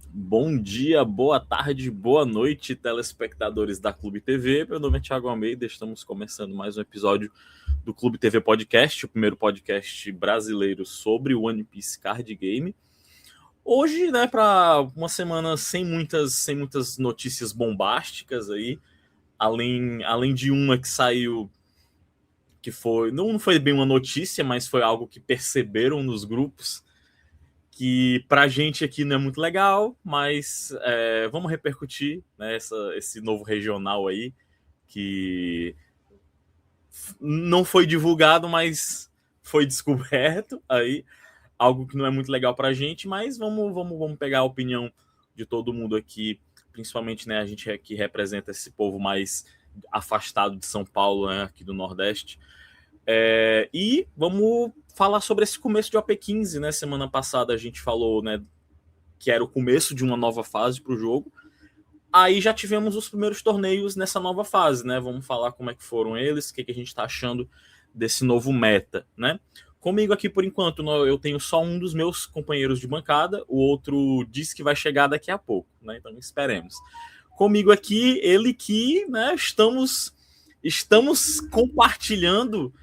Bom dia, boa tarde, boa noite, telespectadores da Clube TV. Meu nome é Thiago Almeida, estamos começando mais um episódio do Clube TV Podcast, o primeiro podcast brasileiro sobre o One Piece Card Game. Hoje, né, para uma semana sem muitas notícias bombásticas aí, além de uma que saiu, que foi, não foi bem uma notícia, mas foi algo que perceberam nos grupos, que pra gente aqui não é muito legal, mas vamos repercutir, né, esse novo regional aí, que não foi divulgado, mas foi descoberto aí, algo que não é muito legal pra gente, mas vamos pegar a opinião de todo mundo aqui, principalmente, né, a gente que representa esse povo mais afastado de São Paulo, né, aqui do Nordeste. E vamos falar sobre esse começo de OP15, né? Semana passada a gente falou, né, que era o começo de uma nova fase para o jogo. Aí já tivemos os primeiros torneios nessa nova fase, né? Vamos falar como é que foram eles, o que a gente está achando desse novo meta, né? Comigo aqui, por enquanto, eu tenho só um dos meus companheiros de bancada, o outro disse que vai chegar daqui a pouco, né? Então esperemos. Comigo aqui, ele que, né, estamos compartilhando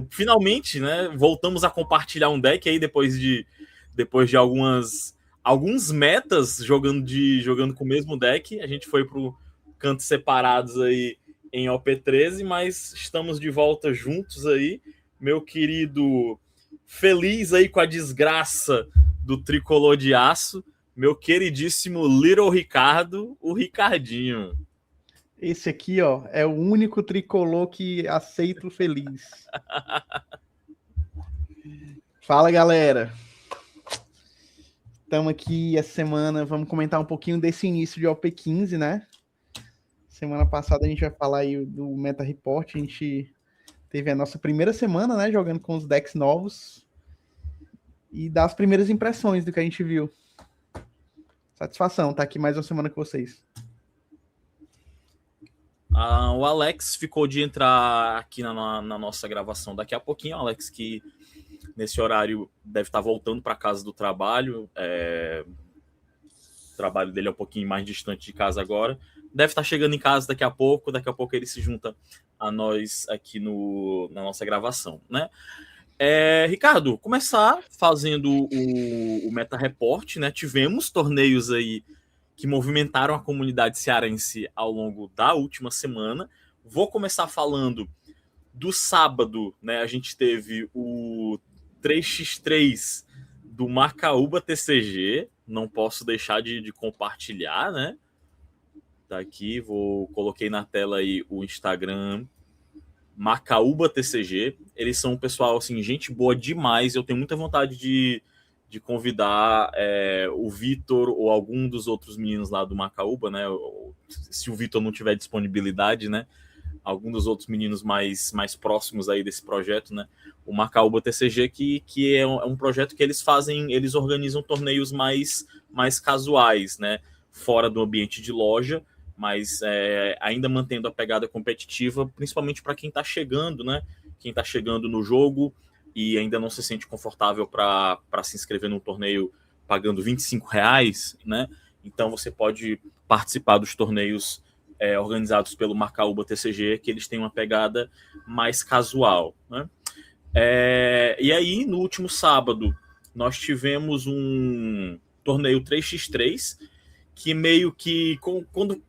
finalmente, né, voltamos a compartilhar um deck aí depois de alguns metas jogando com o mesmo deck. A gente foi para cantos separados aí em OP13, mas estamos de volta juntos aí, meu querido, feliz aí com a desgraça do tricolor de aço, meu queridíssimo Little Ricardo, o Ricardinho. Esse aqui, ó, é o único tricolor que aceito feliz. Fala, galera. Estamos aqui essa semana, vamos comentar um pouquinho desse início de OP15, né? Semana passada a gente vai falar aí do Meta Report, a gente teve a nossa primeira semana, né, jogando com os decks novos e dar as primeiras impressões do que a gente viu. Satisfação, tá aqui mais uma semana com vocês. O Alex ficou de entrar aqui na nossa gravação daqui a pouquinho. O Alex, que nesse horário deve estar voltando para casa do trabalho. O trabalho dele é um pouquinho mais distante de casa agora. Deve estar chegando em casa daqui a pouco. Daqui a pouco ele se junta a nós aqui na nossa gravação, né? Ricardo, começar fazendo o Meta Report, né? Tivemos torneios aí que movimentaram a comunidade cearense ao longo da última semana. Vou começar falando do sábado, né? A gente teve o 3x3 do Macaúba TCG. Não posso deixar de compartilhar, né? Tá aqui, coloquei na tela aí o Instagram Macaúba TCG. Eles são um pessoal, assim, gente boa demais. Eu tenho muita vontade de convidar o Vitor ou algum dos outros meninos lá do Macaúba, né? Se o Vitor não tiver disponibilidade, né? Algum dos outros meninos mais próximos aí desse projeto, né? O Macaúba TCG, que é um projeto que eles organizam torneios mais casuais, né? Fora do ambiente de loja, mas ainda mantendo a pegada competitiva, principalmente para quem está chegando, né? Quem está chegando no jogo e ainda não se sente confortável para se inscrever num torneio pagando R$25, né? Então você pode participar dos torneios organizados pelo Macaúba TCG, que eles têm uma pegada mais casual, né? E aí, no último sábado, nós tivemos um torneio 3x3, que meio que,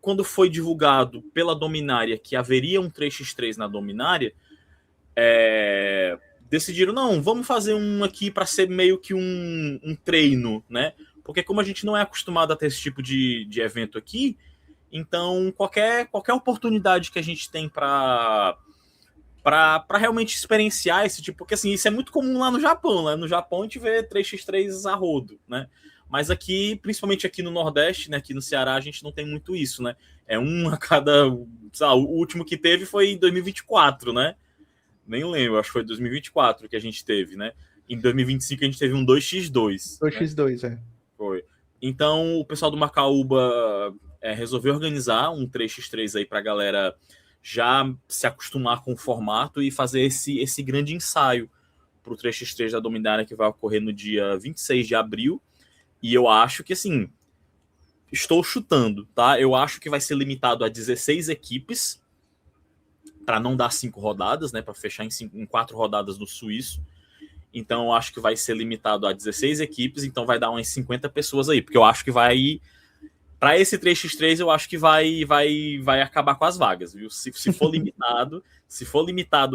quando foi divulgado pela Dominária que haveria um 3x3 na Dominária, decidiram, não, vamos fazer um aqui para ser meio que um treino, né? Porque como a gente não é acostumado a ter esse tipo de evento aqui, então qualquer oportunidade que a gente tem para realmente experienciar esse tipo, porque assim, isso é muito comum lá no Japão, né? No Japão a gente vê 3x3 a rodo, né? Mas aqui, principalmente aqui no Nordeste, né, aqui no Ceará, a gente não tem muito isso, né? É um a cada... Sabe, o último que teve foi em 2024, né? Nem lembro, acho que foi 2024 que a gente teve, né? Em 2025 a gente teve um 2x2. 2x2, né? Foi. Então o pessoal do Macaúba resolveu organizar um 3x3 aí pra galera já se acostumar com o formato e fazer esse grande ensaio pro 3x3 da Dominária, que vai ocorrer no dia 26 de abril. E eu acho que, assim, estou chutando, tá? Eu acho que vai ser limitado a 16 equipes, para não dar 5 rodadas, né? Para fechar em 4 rodadas no suíço. Então, eu acho que vai ser limitado a 16 equipes, então vai dar umas 50 pessoas aí, porque eu acho que vai. Para esse 3x3, eu acho que vai acabar com as vagas, viu? Se for limitado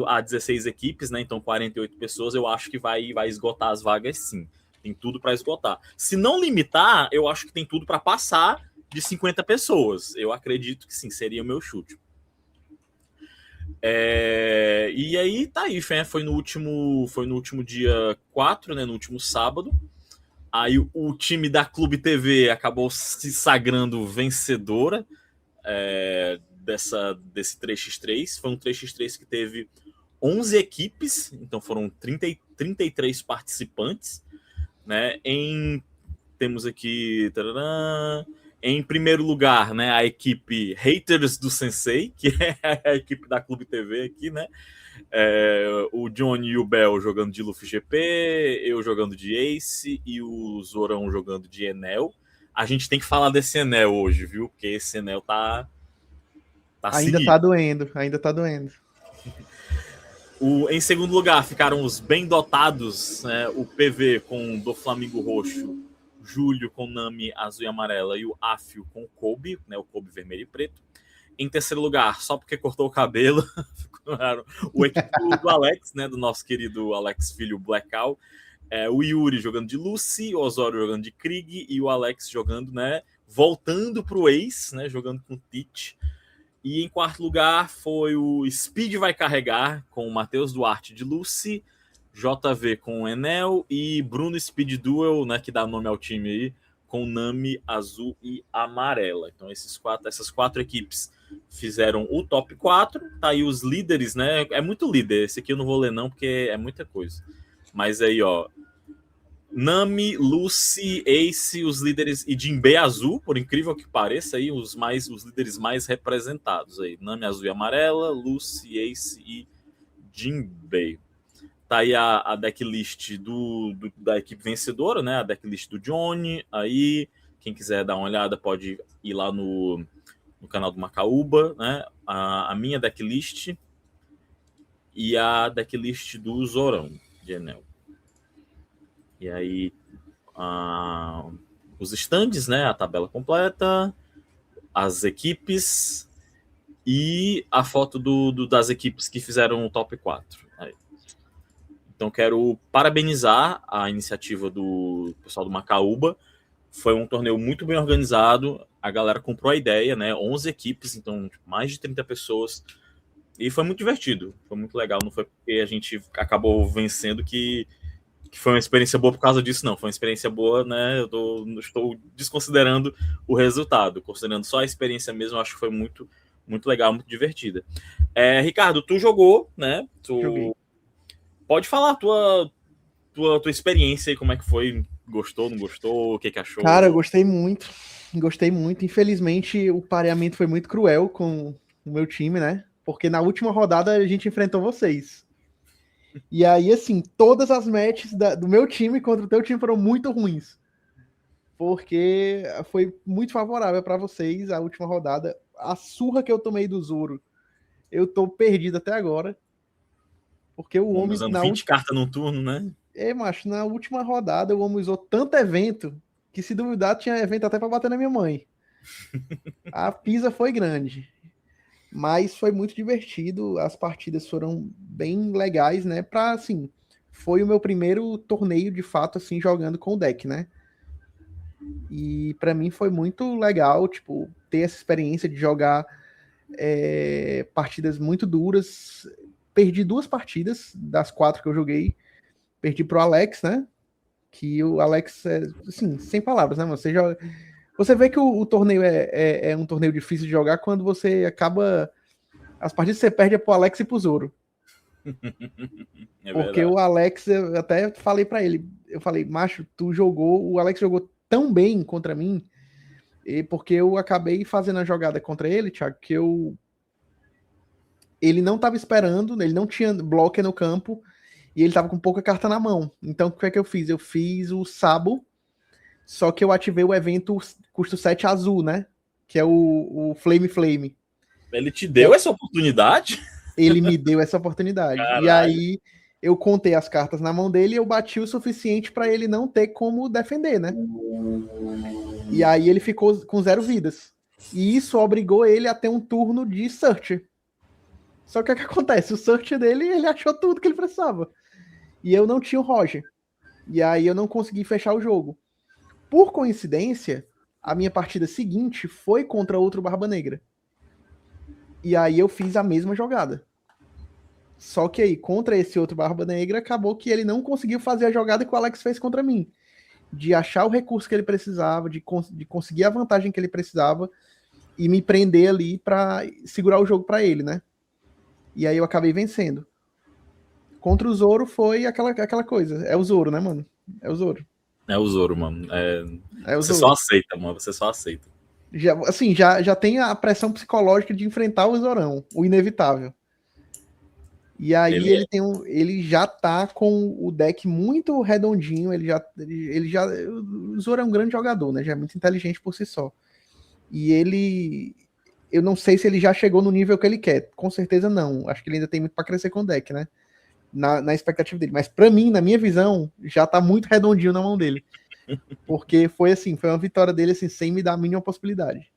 a 16 equipes, né? Então 48 pessoas, eu acho que vai esgotar as vagas, sim. Tem tudo para esgotar. Se não limitar, eu acho que tem tudo para passar de 50 pessoas. Eu acredito que sim, seria o meu chute. E aí tá aí, foi no último dia 4, né? No último sábado. Aí o time da Clube TV acabou se sagrando vencedora desse 3x3. Foi um 3x3 que teve 11 equipes, então foram 33 participantes. Né? Temos aqui... Tarará, em primeiro lugar, né, a equipe Haters do Sensei, que é a equipe da Clube TV aqui, né? O Johnny e o Bel jogando de Luffy GP, eu jogando de Ace e o Zorão jogando de Enel. A gente tem que falar desse Enel hoje, viu? Porque esse Enel tá ainda sinistro. tá doendo, ainda tá doendo. Em segundo lugar ficaram os bem dotados, né, o PV com do Flamengo Roxo, Júlio com Nami azul e amarela e o Afio com o Kobe, né, o Kobe vermelho e preto. Em terceiro lugar, só porque cortou o cabelo, o equipe do Alex, né, do nosso querido Alex Filho Blackout, o Yuri jogando de Lucy, o Osório jogando de Krieg e o Alex jogando, né, voltando pro Ace, né, jogando com Tite. E em quarto lugar foi o Speed Vai Carregar, com o Matheus Duarte de Lucy, JV com o Enel e Bruno Speed Duel, né, que dá nome ao time aí, com Nami azul e amarela. Então essas quatro equipes fizeram o top 4. Tá aí os líderes, né? É muito líder. Esse aqui eu não vou ler não, porque é muita coisa. Mas aí, ó, Nami, Lucy, Ace, os líderes, e Jinbei azul, por incrível que pareça, aí, os líderes mais representados aí. Nami azul e amarela, Lucy, Ace e Jinbei. Tá aí a decklist da equipe vencedora, né? A decklist do Johnny. Aí, quem quiser dar uma olhada, pode ir lá no canal do Macaúba, né? A minha decklist e a decklist do Zorão, de Enel. E aí, os stands, né? A tabela completa, as equipes e a foto das equipes que fizeram o top 4. Aí. Então, quero parabenizar a iniciativa do pessoal do Macaúba. Foi um torneio muito bem organizado. A galera comprou a ideia, né? 11 equipes, então mais de 30 pessoas. E foi muito divertido. Foi muito legal. Não foi porque a gente acabou vencendo que foi uma experiência boa por causa disso, não. Foi uma experiência boa, né? Eu estou desconsiderando o resultado. Considerando só a experiência mesmo, eu acho que foi muito, muito legal, muito divertida. Ricardo, tu jogou, né? Joguei. Pode falar a tua experiência aí, como é que foi? Gostou, não gostou? O que achou? Cara, eu gostei muito. Gostei muito. Infelizmente, o pareamento foi muito cruel com o meu time, né? Porque na última rodada a gente enfrentou vocês. E aí, assim, todas as matches do meu time contra o teu time foram muito ruins. Porque foi muito favorável para vocês a última rodada. A surra que eu tomei do Zoro, eu tô perdido até agora. Porque o homem. Usando 20 cartas no turno, né? Macho, na última rodada o homem usou tanto evento que, se duvidar, tinha evento até para bater na minha mãe. A pisa foi grande. Mas foi muito divertido, as partidas foram bem legais, né? Assim, foi o meu primeiro torneio de fato, assim, jogando com o deck, né? E para mim foi muito legal, tipo, ter essa experiência de jogar partidas muito duras. Perdi 2 partidas das 4 que eu joguei. Perdi pro Alex, né? Que o Alex assim, sem palavras, né? Você vê que o torneio é um torneio difícil de jogar quando você acaba. As partidas que você perde é pro Alex e pro Zoro. Porque verdade. o Alex, eu até falei para ele, eu falei, macho, o Alex jogou tão bem contra mim, porque eu acabei fazendo a jogada contra ele, Thiago, que ele não tava esperando, ele não tinha bloco no campo, e ele tava com pouca carta na mão. Então, o que é que eu fiz? Eu fiz o Sabo, Só que eu ativei o evento custo 7 azul, né? Que é o Flame Flame. Ele te deu essa oportunidade? Ele me deu essa oportunidade. E Caralho. aí eu contei as cartas na mão dele e eu bati o suficiente para ele não ter como defender, né? E aí ele ficou com 0 vidas. E isso obrigou ele a ter um turno de search. Só que o que acontece? O search dele, ele achou tudo que ele precisava. E eu não tinha o Roger. E aí eu não consegui fechar o jogo. Por coincidência, a minha partida seguinte foi contra outro Barba Negra. E aí eu fiz a mesma jogada. Só que aí, contra esse outro Barba Negra, acabou que ele não conseguiu fazer a jogada que o Alex fez contra mim. De achar o recurso que ele precisava, de conseguir a vantagem que ele precisava e me prender ali pra segurar o jogo pra ele, né? E aí eu acabei vencendo. Contra o Zoro foi aquela coisa. É o Zoro, né, mano? É o Zoro. É o Zoro, mano. É o Você só Zoro. aceita, mano. Você só aceita. Já, assim, já tem a pressão psicológica de enfrentar o Zorão, o inevitável. E aí Ele ele já tá com o deck muito redondinho, o Zoro é um grande jogador, né? Já é muito inteligente por si só. E eu não sei se ele já chegou no nível que ele quer. Com certeza não. Acho que ele ainda tem muito para crescer com o deck, né? Na expectativa dele. Mas para mim, na minha visão, já tá muito redondinho na mão dele. Porque foi assim, foi uma vitória dele assim, sem me dar a mínima possibilidade.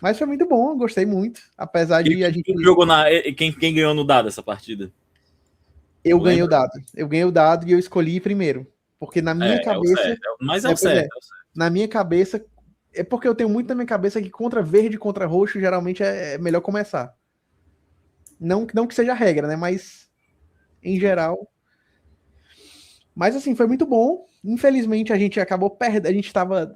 Mas foi muito bom, gostei muito. Apesar E de a gente. quem jogou quem ganhou no dado essa partida? Eu Tu ganhei o lembra? dado. Eu ganhei o dado e eu escolhi primeiro. Porque na minha É o certo. cabeça. Mas é o Pois certo. é. Na minha cabeça. É porque eu tenho muito na minha cabeça que contra verde e contra roxo geralmente é melhor começar. Não que seja a regra, né? Mas em geral. Mas assim, foi muito bom. Infelizmente a gente acabou perdendo. A gente tava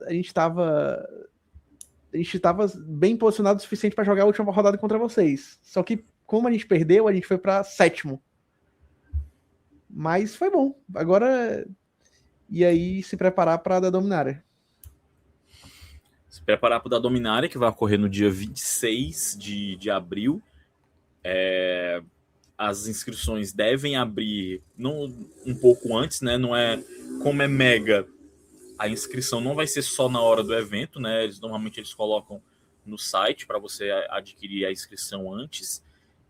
bem posicionado o suficiente para jogar a última rodada contra vocês. Só que, como a gente perdeu, a gente foi para sétimo. Mas foi bom. Agora. E aí, se preparar para a Dominária. Se preparar para o da Dominária, que vai ocorrer no dia 26 de abril. As inscrições devem abrir um pouco antes, né? Não é como é mega. A inscrição não vai ser só na hora do evento, né? Normalmente eles colocam no site para você adquirir a inscrição antes.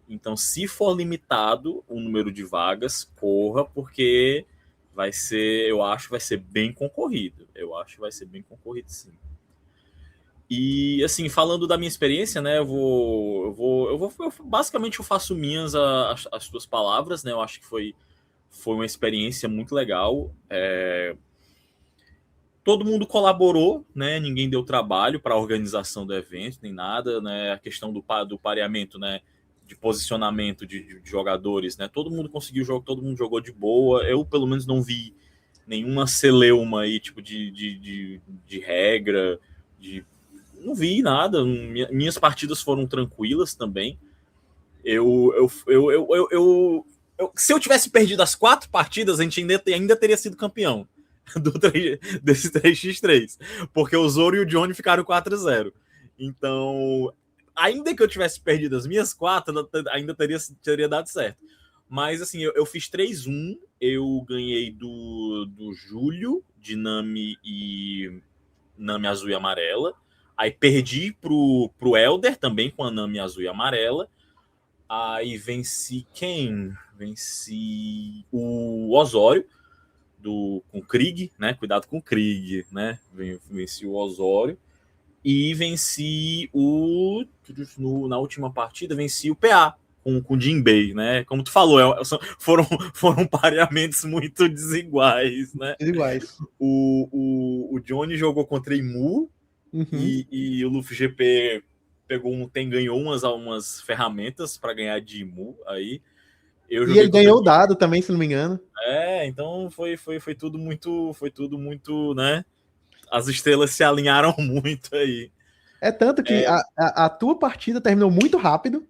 Então, se for limitado o número de vagas, corra, porque eu acho que vai ser bem concorrido. Eu acho que vai ser bem concorrido, sim. E, assim, falando da minha experiência, né, basicamente eu faço minhas as tuas palavras, né, eu acho que foi uma experiência muito legal. Todo mundo colaborou, né, ninguém deu trabalho para a organização do evento, nem nada, né, a questão do pareamento, né, de posicionamento de jogadores, né, todo mundo conseguiu o jogo, todo mundo jogou de boa, eu pelo menos não vi nenhuma celeuma aí, tipo, de regra, não vi nada. Minhas partidas foram tranquilas também. Se eu tivesse perdido as 4 partidas, a gente ainda teria sido campeão desse 3x3. Porque o Zoro e o Johnny ficaram 4-0. Então, ainda que eu tivesse perdido as minhas 4, ainda teria dado certo. Mas, assim, eu fiz 3-1. Eu ganhei do Júlio, de Nami azul e amarela. Aí perdi pro Elder também com a Nami azul e amarela. Aí venci quem? Venci o Osório com o Krieg, né? Cuidado com o Krieg, né? Venci o Osório. E venci na última partida, venci o PA com o Jinbei, né? Como tu falou, foram pareamentos muito desiguais, né? Iguais. O Johnny jogou contra Imu, Uhum. e o Luffy GP ganhou umas ferramentas para ganhar de Imu aí. Eu E joguei ele contra ganhou o dado também, se não me engano. então foi tudo muito, né? As estrelas se alinharam muito aí. É tanto que a tua partida terminou muito rápido.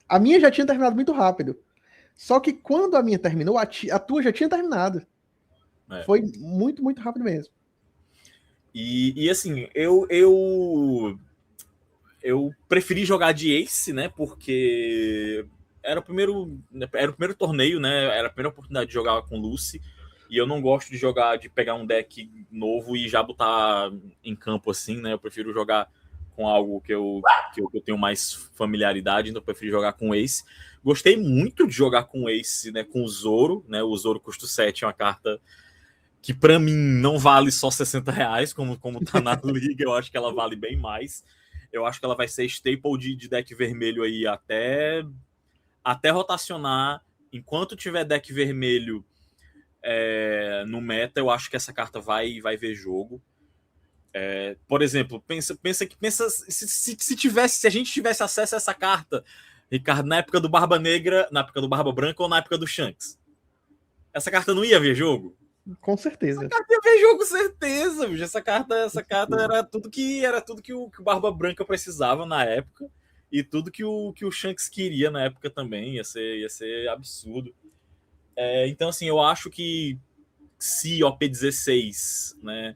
A minha já tinha terminado muito rápido. Só que quando a minha terminou, a tua já tinha terminado. É. Foi muito, muito rápido mesmo. E assim, eu preferi jogar de Ace, né? Porque era o primeiro torneio, né? Era a primeira oportunidade de jogar com Lucy. E eu não gosto de pegar um deck novo e já botar em campo assim, né? Eu prefiro jogar com algo que eu tenho mais familiaridade, então eu prefiro jogar com Ace. Gostei muito de jogar com Ace, né? Com o Zoro, né? O Zoro custo 7 é uma carta que para mim não vale só R$60, como tá na liga, eu acho que ela vale bem mais. Eu acho que ela vai ser staple de deck vermelho aí até rotacionar. Enquanto tiver deck vermelho no meta, eu acho que essa carta vai ver jogo. Por exemplo, pensa se a gente tivesse acesso a essa carta, Ricardo, na época do Barba Negra, na época do Barba Branca ou na época do Shanks. Essa carta não ia ver jogo? Com certeza. Essa carta ia ver jogo, certeza, bicho. Essa carta era tudo que o Barba Branca precisava na época e tudo que o Shanks queria na época também. Ia ser absurdo. Então, assim, eu acho que se OP16, né?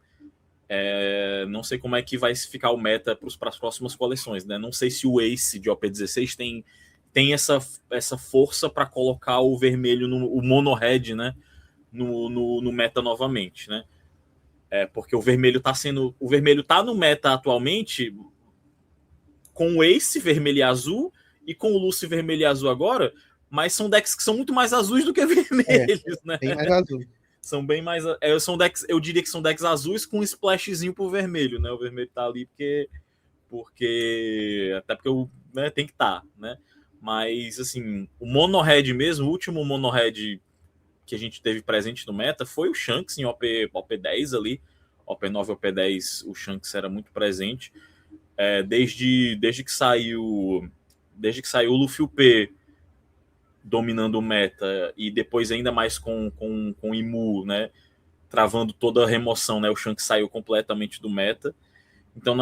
Não sei como é que vai ficar o meta para as próximas coleções, né? Não sei se o Ace de OP16 tem essa força para colocar o vermelho, o mono red, né? No meta novamente, né? Porque o vermelho tá no meta atualmente com o Ace vermelho e azul e com o Lucy vermelho e azul agora, mas são decks que são muito mais azuis do que vermelhos, né? Bem mais azul. São bem mais. São decks, eu diria que são decks azuis com um splashzinho pro vermelho, né? O vermelho tá ali até porque tem que estar, né? Mas, assim, o mono red mesmo, o último mono red que a gente teve presente no meta foi o Shanks em OP10 ali. OP9 e OP10, o Shanks era muito presente. Desde que saiu o Luffy P dominando o meta e depois ainda mais com o Imu, né, travando toda a remoção, né, o Shanks saiu completamente do meta. Então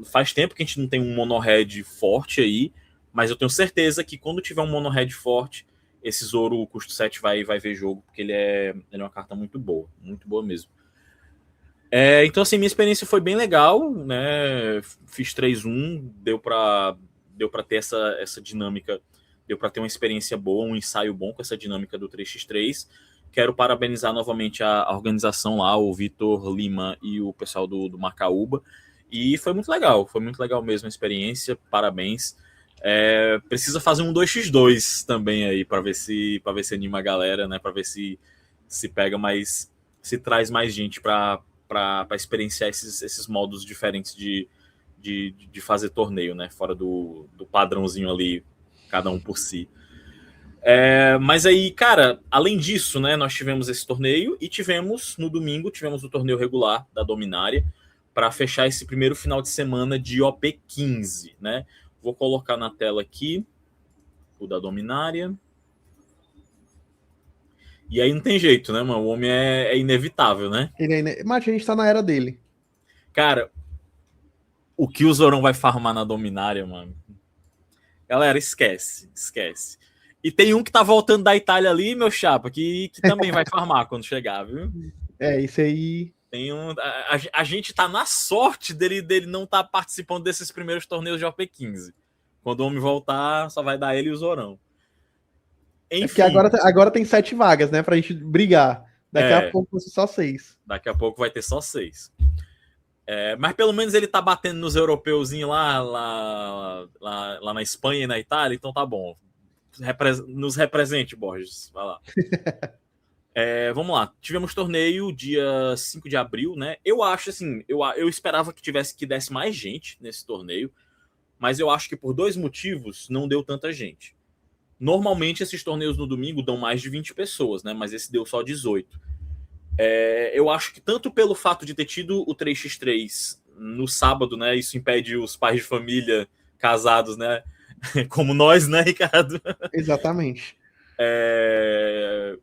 faz tempo que a gente não tem um mono red forte aí, mas eu tenho certeza que quando tiver um mono red forte, esse Zoro custo 7 vai ver jogo, porque ele é uma carta muito boa mesmo. Então, assim, minha experiência foi bem legal, né? Fiz 3-1, deu para ter essa dinâmica, deu para ter uma experiência boa, um ensaio bom com essa dinâmica do 3x3. Quero parabenizar novamente a organização lá, o Vitor Lima e o pessoal do Macaúba. E foi muito legal mesmo a experiência, parabéns. Precisa fazer um 2x2 também aí para ver se anima a galera, né? Para ver se pega mais, se traz mais gente para experienciar esses modos diferentes de fazer torneio, né? Fora do padrãozinho ali, cada um por si. Mas aí, cara, além disso, né? Nós tivemos esse torneio e no domingo, tivemos o torneio regular da Dominária para fechar esse primeiro final de semana de OP15, né? Vou colocar na tela aqui o da Dominária. E aí não tem jeito, né, mano? O homem é inevitável, né? Mas a gente tá na era dele. Cara, o que o Zorão vai farmar na Dominária, mano? Galera, esquece. E tem um que tá voltando da Itália ali, meu chapa, que também vai farmar quando chegar, viu? Isso aí. Tem a gente tá na sorte dele não tá participando desses primeiros torneios de OP15. Quando o homem voltar, só vai dar ele e o Zorão. Enfim. Porque agora tem 7 vagas, né? Pra gente brigar. Daqui a pouco vai ser só 6. Daqui a pouco vai ter só 6. Mas pelo menos ele tá batendo nos europeuzinhos lá na Espanha e na Itália, então tá bom. Nos represente, Borges. Vai lá. Vamos lá. Tivemos torneio dia 5 de abril, né? Eu acho assim, eu esperava que desse mais gente nesse torneio, mas eu acho que por 2 motivos não deu tanta gente. Normalmente esses torneios no domingo dão mais de 20 pessoas, né? Mas esse deu só 18. Eu acho que tanto pelo fato de ter tido o 3x3 no sábado, né? Isso impede os pais de família casados, né? Como nós, né, Ricardo? Exatamente.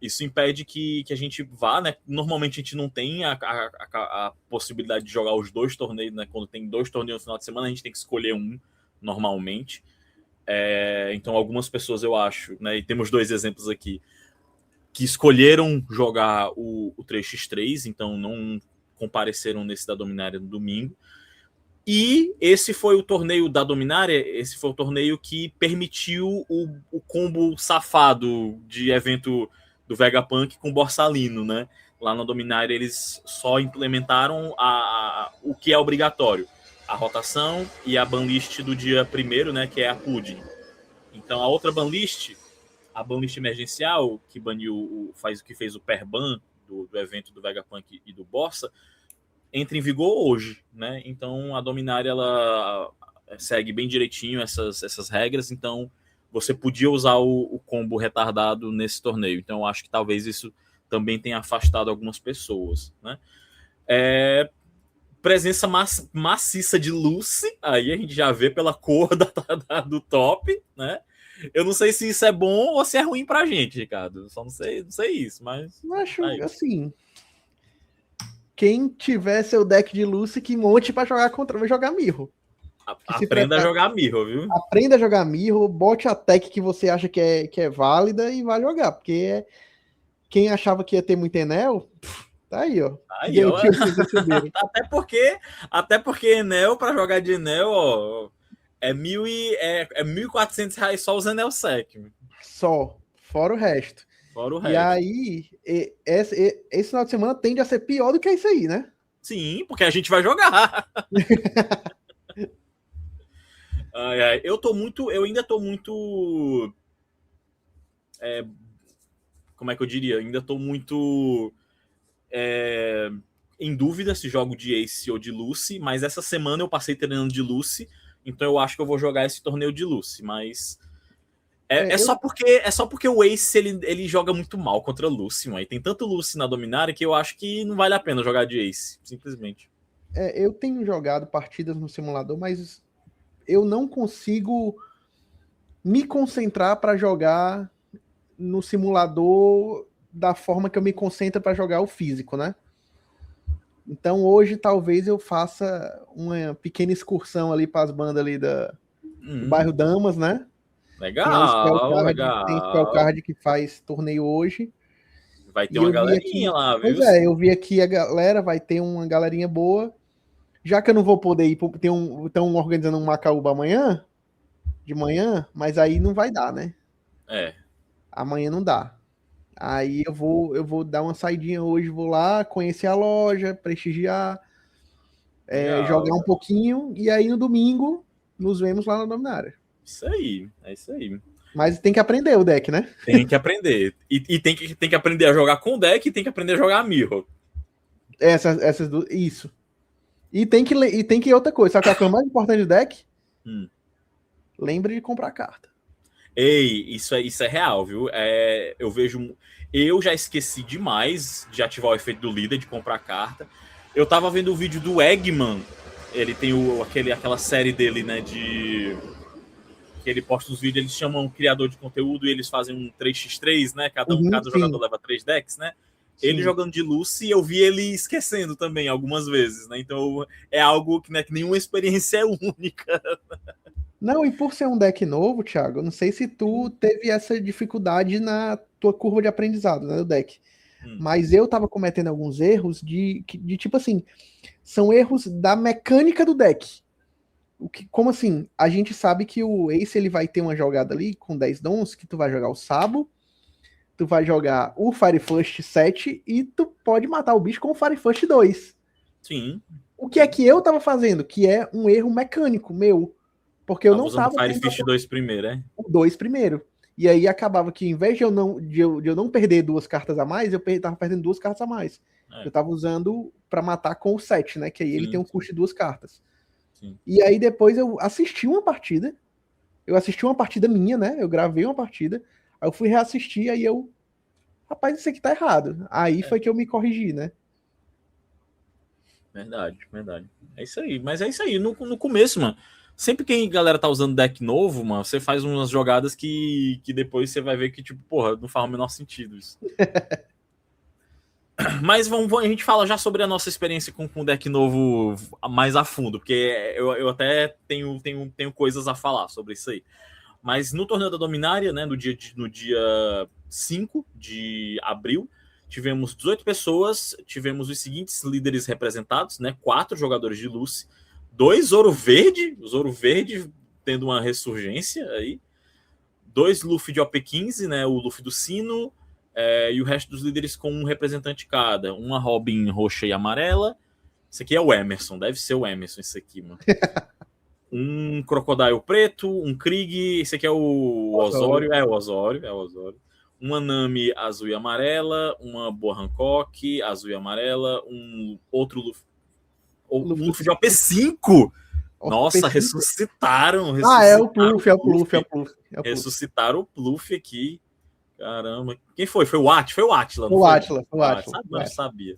Isso impede que a gente vá, né? Normalmente a gente não tem a possibilidade de jogar os 2 torneios, né? Quando tem 2 torneios no final de semana, a gente tem que escolher um normalmente. Então algumas pessoas, eu acho, né? E temos 2 exemplos aqui que escolheram jogar o 3x3, então não compareceram nesse da Dominária no domingo. E esse foi o torneio da Dominária, esse foi o torneio que permitiu o combo safado de evento do Vegapunk com Borsalino, né? Lá no Dominária eles só implementaram o que é obrigatório, a rotação e a banlist do dia primeiro, né? Que é a Pudding. Então a outra banlist, a banlist emergencial, que baniu, que fez o perban do evento do Vegapunk e do Borsa, entra em vigor hoje, né? Então a Dominária ela segue bem direitinho essas regras, então você podia usar o combo retardado nesse torneio. Então eu acho que talvez isso também tenha afastado algumas pessoas, né? Presença maciça de Lucy, aí a gente já vê pela cor do top, né? Eu não sei se isso é bom ou se é ruim pra gente, Ricardo. Só não sei isso, mas... Eu acho, assim... Quem tiver seu deck de Lucy, que monte pra jogar contra, vai jogar Mirro. Aprenda a jogar Mirro, viu? Aprenda a jogar Mirro, bote a tech que você acha que é válida e vai jogar, porque quem achava que ia ter muito Enel, tá aí, ó. Aí, ó. até porque Enel, pra jogar de Enel, ó, é R$1.400 só os Enel Sec. Só, fora o resto. E aí, esse final de semana tende a ser pior do que isso aí, né? Sim, porque a gente vai jogar. Eu ainda tô muito... como é que eu diria? Eu ainda tô muito em dúvida se jogo de Ace ou de Lucy, mas essa semana eu passei treinando de Lucy, então eu acho que eu vou jogar esse torneio de Lucy, mas... só porque o Ace ele joga muito mal contra Lucy, mano. E tem tanto Lucy na Dominária que eu acho que não vale a pena jogar de Ace, simplesmente. Eu tenho jogado partidas no simulador, mas eu não consigo me concentrar para jogar no simulador da forma que eu me concentro para jogar o físico, né? Então hoje talvez eu faça uma pequena excursão ali para as bandas ali do bairro Damas, né? Legal, tem Spellcard que faz torneio hoje. Vai ter uma galerinha lá, viu? Pois é, eu vi aqui a galera, vai ter uma galerinha boa. Já que eu não vou poder ir, estão organizando um Macaúba amanhã, de manhã, mas aí não vai dar, né? Amanhã não dá. Aí eu vou dar uma saidinha hoje, vou lá, conhecer a loja, prestigiar, jogar um pouquinho, e aí no domingo nos vemos lá na Dominária. Isso aí, é isso aí. Mas tem que aprender o deck, né? Tem que aprender. E tem que aprender a jogar com o deck e tem que aprender a jogar a Mirror. Essas duas, isso. E tem que outra coisa, sabe qual é a coisa mais importante do deck? Lembre de comprar carta. Ei, isso é real, viu? Eu já esqueci demais de ativar o efeito do líder, de comprar carta. Eu tava vendo o vídeo do Eggman. Ele tem aquela série dele, né, que ele posta os vídeos, eles chamam um criador de conteúdo e eles fazem um 3x3, né? Cada jogador leva 3 decks, né? Sim. Ele jogando de Lucy, eu vi ele esquecendo também algumas vezes, né? Então é algo que, né, que nenhuma experiência é única. Não, e por ser um deck novo, Thiago, eu não sei se tu teve essa dificuldade na tua curva de aprendizado, né, do deck. Mas eu tava cometendo alguns erros de tipo assim, são erros da mecânica do deck. Como assim? A gente sabe que o Ace ele vai ter uma jogada ali com 10 dons, que tu vai jogar o Sabo, tu vai jogar o Fireflush 7 e tu pode matar o bicho com o Fireflush 2. Sim. O que é que eu tava fazendo? Que é um erro mecânico meu. Porque eu não tava... usando o Firefish 2 primeiro, é? O 2 primeiro. E aí acabava que, em vez de eu não perder 2 cartas a mais, eu tava perdendo 2 cartas a mais. Eu tava usando pra matar com o 7, né? Que aí ele tem um custo de 2 cartas. Sim. E aí depois eu assisti uma partida. Eu assisti uma partida minha, né? Eu gravei uma partida. Aí eu fui reassistir, aí eu... Rapaz, isso aqui tá errado. Aí foi que eu me corrigi, né? Verdade. É isso aí. Mas é isso aí. No começo, mano, sempre que a galera tá usando deck novo, mano, você faz umas jogadas que depois você vai ver que, tipo, porra, não faz o menor sentido isso. Mas a gente fala já sobre a nossa experiência com o deck novo mais a fundo, porque eu até tenho coisas a falar sobre isso aí. Mas no torneio da Dominária, né, no dia 5 de abril, tivemos 18 pessoas, tivemos os seguintes líderes representados, né, 4 jogadores de Lucy, 2 Ouro Verde tendo uma ressurgência aí, 2 Luffy de OP15, né, o Luffy do Sino, E o resto dos líderes com um representante cada. Uma Robin roxa e amarela. Esse aqui é o Emerson, deve ser o Emerson isso aqui, mano. Um Crocodile preto, um Krieg, esse aqui é o Osório. É o Osório. Uma Nami azul e amarela, uma Boa Hancock azul e amarela, um outro Luffy de OP5. Nossa, OP5? ressuscitaram. É o Pluff. Ressuscitaram o Pluff aqui. Caramba. Quem foi? Foi o Atila? Foi o Atila. O Atila. Não, sabia.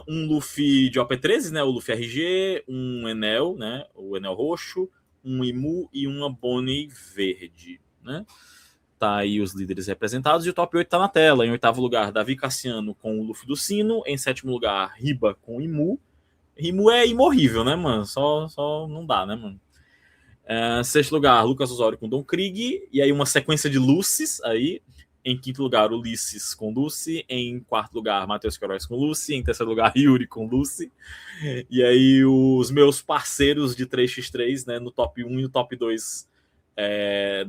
Um Luffy de OP13, né? O Luffy RG, um Enel, né? O Enel roxo, um Imu e uma Bonnie verde, né? Tá aí os líderes representados e o top 8 tá na tela. Em oitavo lugar, Davi Cassiano com o Luffy do Sino. Em sétimo lugar, Riba com o Imu. Imu é imorrível, né, mano? Só não dá, né, mano? Sexto lugar, Lucas Osório com Don Krieg. E aí uma sequência de Lucis aí. Em quinto lugar, Ulisses com Lucy. Em quarto lugar, Matheus Queiroz com Lucy. Em terceiro lugar, Yuri com Lucy. E aí os meus parceiros de 3x3, né, no top 1 e no top 2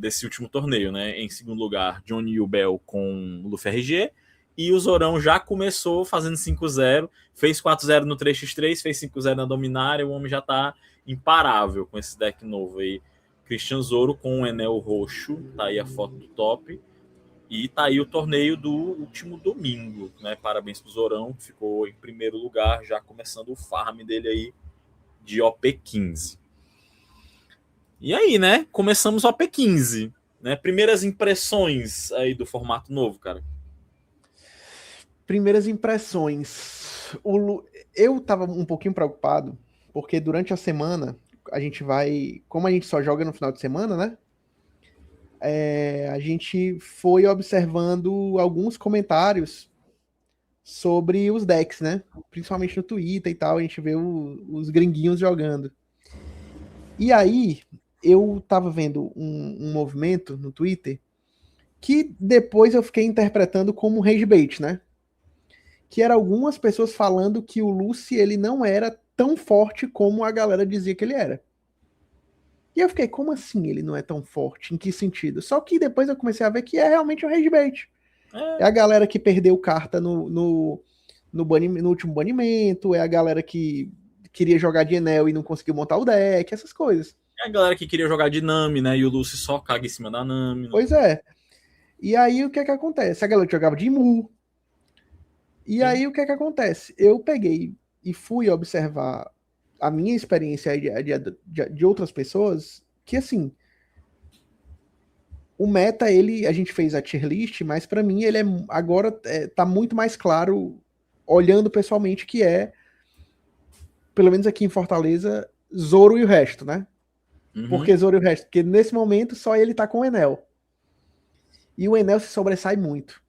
desse último torneio, né? Em segundo lugar, Johnny Yubel com Luffy RG. E o Zorão já começou fazendo 5-0. Fez 4-0 no 3x3, fez 5-0 na Dominária. O homem já tá imparável com esse deck novo aí. Christian Zoro com o Enel roxo. Tá aí a foto do top. E tá aí o torneio do último domingo, né? Parabéns pro Zorão, que ficou em primeiro lugar, já começando o farm dele aí de OP15. E aí, né? Começamos o OP15, né? Primeiras impressões aí do formato novo, cara. Primeiras impressões. Eu tava um pouquinho preocupado, porque durante a semana a gente vai... Como a gente só joga no final de semana, né? A gente foi observando alguns comentários sobre os decks, né? Principalmente no Twitter e tal, a gente vê os gringuinhos jogando. E aí, eu tava vendo um movimento no Twitter que depois eu fiquei interpretando como rage bait, né? Que era algumas pessoas falando que o Lucy, ele não era tão forte como a galera dizia que ele era. E eu fiquei, como assim ele não é tão forte? Em que sentido? Só que depois eu comecei a ver que é realmente um rage bait. É a galera que perdeu carta no último banimento, é a galera que queria jogar de Enel e não conseguiu montar o deck, essas coisas. É a galera que queria jogar de Nami, né? E o Lucy só caga em cima da Nami. Né? Pois é. E aí o que é que acontece? A galera que jogava de Imu. E aí o que é que acontece? Eu peguei e fui observar a minha experiência de outras pessoas, que assim, o meta, a gente fez a tier list, mas para mim ele agora tá muito mais claro, olhando pessoalmente, que pelo menos aqui em Fortaleza, Zoro e o resto, né? Uhum. Por que Zoro e o resto? Porque nesse momento só ele tá com o Enel. E o Enel se sobressai muito.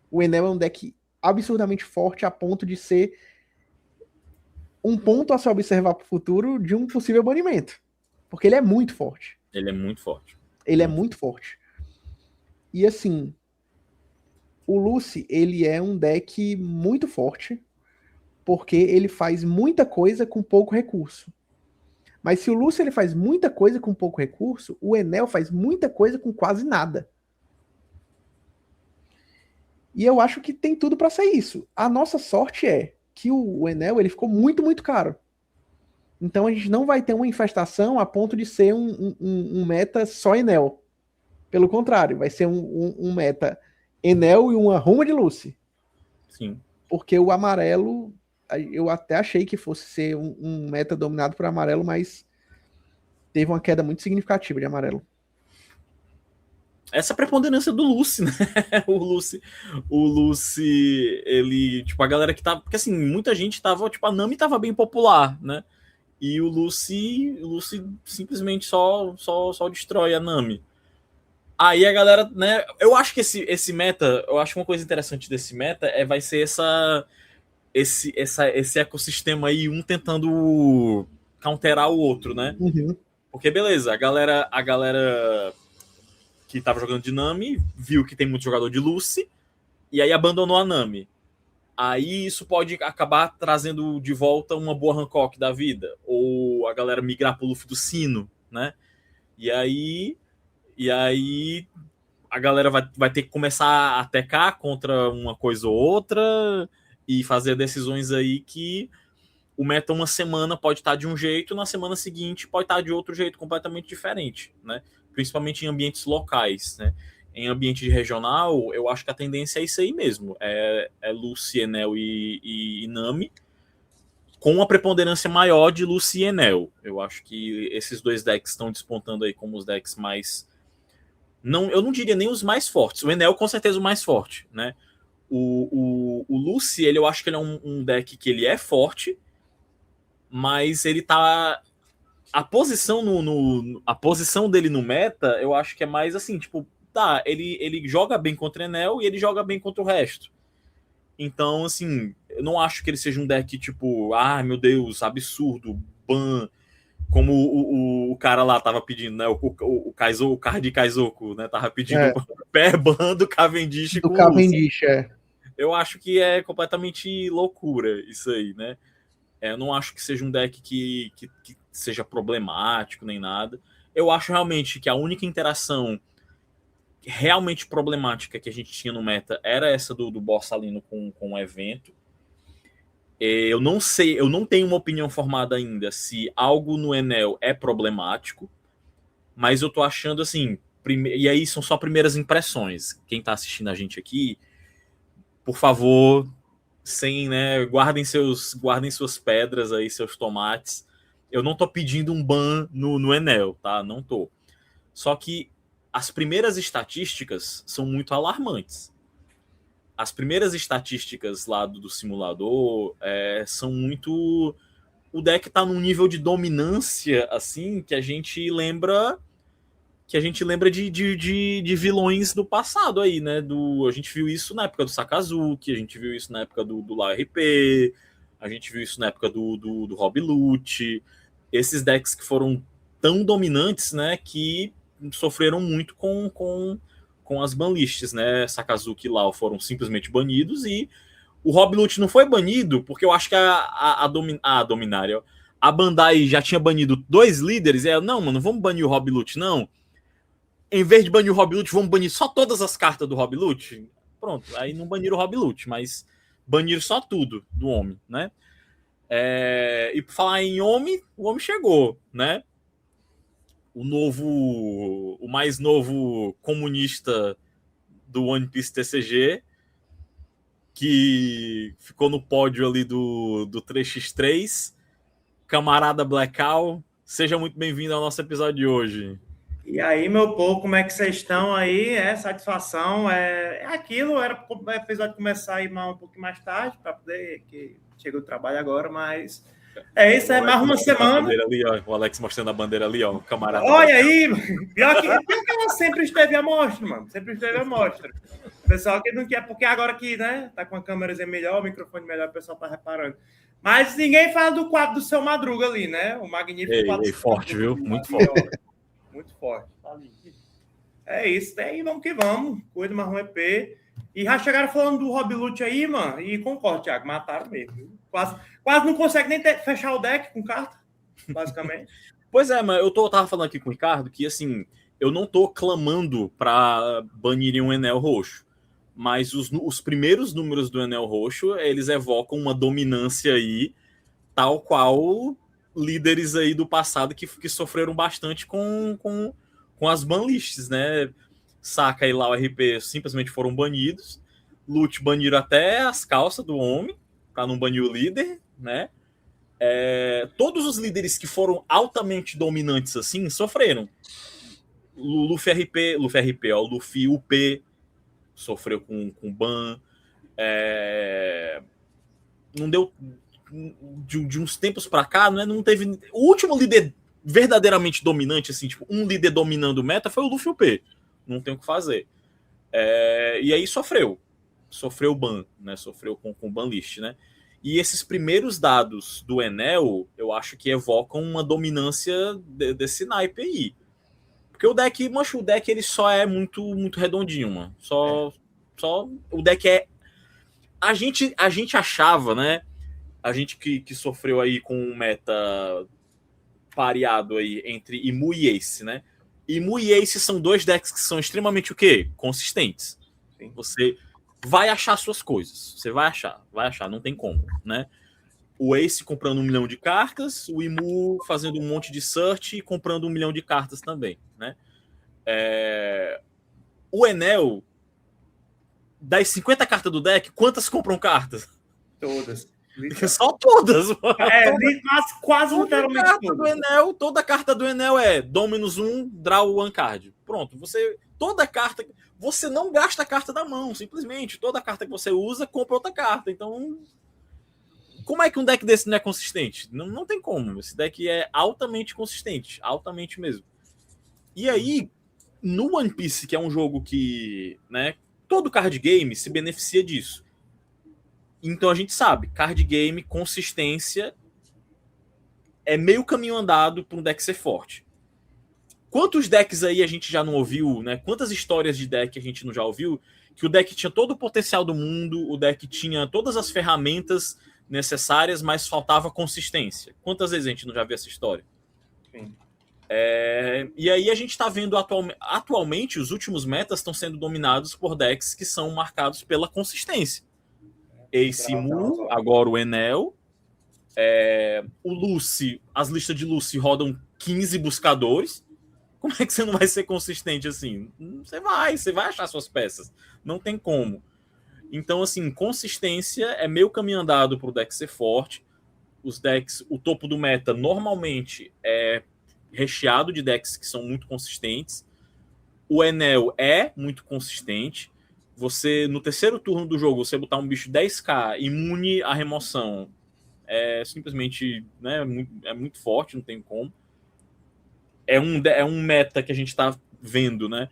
O Enel é um deck absurdamente forte a ponto de ser um ponto a se observar para o futuro de um possível banimento. Porque ele é muito forte. Ele é muito forte. Ele é muito forte. E assim, o Lucy, ele é um deck muito forte, porque ele faz muita coisa com pouco recurso. Mas se o Lucy ele faz muita coisa com pouco recurso, o Enel faz muita coisa com quase nada. E eu acho que tem tudo para ser isso. A nossa sorte é que o Enel ele ficou muito, muito caro. Então a gente não vai ter uma infestação a ponto de ser um meta só Enel. Pelo contrário, vai ser um meta Enel e uma Ruma de Lucy. Sim. Porque o amarelo, eu até achei que fosse ser um meta dominado por amarelo, mas teve uma queda muito significativa de amarelo. Essa preponderância do Lucy, né? o Lucy, ele, tipo, a galera que tava, porque assim, muita gente tava, tipo, a Nami tava bem popular, né? E o Lucy simplesmente só destrói a Nami. Aí a galera, né? Eu acho que esse meta, eu acho uma coisa interessante desse meta vai ser esse ecossistema aí, um tentando counterar o outro, né? Uhum. Porque beleza, a galera que tava jogando de Nami viu que tem muito jogador de Lucy e aí abandonou a Nami. Aí isso pode acabar trazendo de volta uma boa Hancock da vida, ou a galera migrar pro Luffy do Sino, né? E aí a galera vai ter que começar a tecar contra uma coisa ou outra e fazer decisões aí que o meta uma semana pode estar de um jeito, na semana seguinte pode estar de outro jeito completamente diferente, né? Principalmente em ambientes locais, né? Em ambiente regional, eu acho que a tendência é isso aí mesmo. É Lucy, Enel e Nami, com uma preponderância maior de Lucy e Enel. Eu acho que esses dois decks estão despontando aí como os decks mais... eu não diria nem os mais fortes. O Enel, com certeza, o mais forte, né? O Lucy, eu acho que ele é um deck que ele é forte, mas ele tá... A posição, a posição dele no meta, eu acho que é mais assim, tipo, tá, ele joga bem contra o Enel e ele joga bem contra o resto. Então, assim, eu não acho que ele seja um deck tipo, meu Deus, absurdo, ban, como o cara lá tava pedindo, né? O Card Kaizoku, né? Tava pedindo pé ban do Cavendish do Cavendish, Eu acho que é completamente loucura isso aí, né? Eu não acho que seja um deck que seja problemático nem nada. Eu acho realmente que a única interação realmente problemática que a gente tinha no meta era essa do Borsalino com o evento. Eu não sei, eu não tenho uma opinião formada ainda se algo no Enel é problemático, mas eu tô achando assim, e aí são só primeiras impressões. Quem tá assistindo a gente aqui, por favor, guardem suas pedras aí, seus tomates. Eu não tô pedindo um ban no Enel, tá? Não tô. Só que as primeiras estatísticas são muito alarmantes. As primeiras estatísticas lá do simulador são muito... O deck tá num nível de dominância, assim, que a gente lembra de vilões do passado aí, né? A gente viu isso na época do Sakazuki, a gente viu isso na época do Lau RP, a gente viu isso na época do Rob Lute. Esses decks que foram tão dominantes, né? Que sofreram muito com as banlists, né? Sakazuki e Lau foram simplesmente banidos e o Rob Lute não foi banido porque eu acho que a Dominária, a Bandai já tinha banido 2 líderes. Não, mano, vamos banir o Rob Lute, não. Em vez de banir o Rob Lute, vamos banir só todas as cartas do Rob Lute? Pronto, aí não baniram o Rob Lute, mas baniram só tudo do homem, né? E por falar em homem, o homem chegou, né? O mais novo comunista do One Piece TCG, que ficou no pódio ali do 3x3, camarada Blackout, seja muito bem-vindo ao nosso episódio de hoje. E aí, meu povo, como é que vocês estão aí? Satisfação. É aquilo, era o episódio começar a ir um pouquinho mais tarde, para poder, que chega o trabalho agora, mas é isso, mais uma semana. Ali, ó, o Alex mostrando a bandeira ali, ó, o camarada. Olha aí, pior que ela sempre esteve à mostra, mano, sempre esteve à mostra. O pessoal que não quer, porque agora que, né, tá com a câmera melhor, o microfone melhor, o pessoal tá reparando. Mas ninguém fala do quadro do seu Madruga ali, né? O magnífico quadro. Forte, viu? Muito forte. Muito forte. É isso, vamos que vamos. Cuida mais um EP. E já chegaram falando do Rob Lute aí, mano. E concordo, Thiago, mataram mesmo. Viu? Quase não consegue nem fechar o deck com carta, basicamente. Pois é, mas eu tava falando aqui com o Ricardo que, assim, eu não tô clamando pra banirem um Enel roxo. Mas os primeiros números do Enel roxo, eles evocam uma dominância aí, tal qual líderes aí do passado que sofreram bastante com as banlists, né? Saka e Lau RP simplesmente foram banidos. Lute baniram até as calças do homem, pra não banir o líder, né? Todos os líderes que foram altamente dominantes assim sofreram. O Luffy UP sofreu com ban. Não deu... De uns tempos pra cá, né, não teve... O último líder verdadeiramente dominante, assim, tipo, um líder dominando o meta foi o Luffy UP. Não tem o que fazer. E aí sofreu ban, né? Sofreu com ban list, né? E esses primeiros dados do Enel, eu acho que evocam uma dominância desse naipe aí. Porque o deck, ele só é muito, muito redondinho, mano. Só o deck é... A gente achava, né? A gente que sofreu aí com um meta pareado aí entre Imu e Ace, né? Imu e Ace são 2 decks que são extremamente o quê? Consistentes. Sim. Você vai achar suas coisas. Você vai achar, não tem como, né? O Ace comprando 1 milhão de cartas, o Imu fazendo um monte de search e comprando 1 milhão de cartas também, né? O Enel, das 50 cartas do deck, quantas compram cartas? Todas. Só todas. Quase literalmente todas. Toda carta do Enel é Dom-1, draw one card. Pronto, toda carta, você não gasta a carta da mão, simplesmente. Toda carta que você usa, compra outra carta. Então, como é que um deck desse não é consistente? Não tem como. Esse deck é altamente consistente, altamente mesmo. E aí, no One Piece, que é um jogo que, né, todo card game se beneficia disso. Então a gente sabe, card game, consistência é meio caminho andado para um deck ser forte. Quantos decks aí a gente já não ouviu, né? Quantas histórias de deck a gente não já ouviu que o deck tinha todo o potencial do mundo, o deck tinha todas as ferramentas necessárias, mas faltava consistência. Quantas vezes a gente não já viu essa história? Sim. E aí a gente está vendo atualmente os últimos metas estão sendo dominados por decks que são marcados pela consistência. Ace Mu, agora o Enel, o Lucy, as listas de Lucy rodam 15 buscadores. Como é que você não vai ser consistente assim? Você vai achar suas peças. Não tem como. Então, assim, consistência é meio caminho andado para o deck ser forte. Os decks, o topo do meta normalmente é recheado de decks que são muito consistentes. O Enel é muito consistente. Você, no terceiro turno do jogo, você botar um bicho 10k imune à remoção é simplesmente, né, é muito forte, não tem como. É um meta que a gente está vendo, né,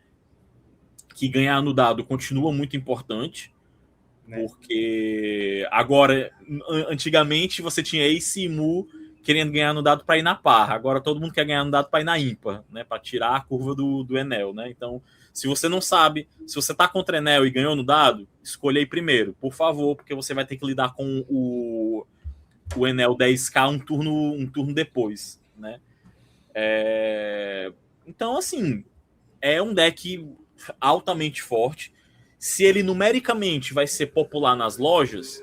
que ganhar no dado continua muito importante, né? Porque agora, antigamente você tinha Ace e Mu querendo ganhar no dado para ir na par. Agora todo mundo quer ganhar no dado para ir na ímpar, né, para tirar a curva do Enel, né? Então, se você não sabe, se você tá contra Enel e ganhou no dado, escolha aí primeiro, por favor, porque você vai ter que lidar com o Enel 10k um turno depois, né? Então, assim, é um deck altamente forte. Se ele numericamente vai ser popular nas lojas,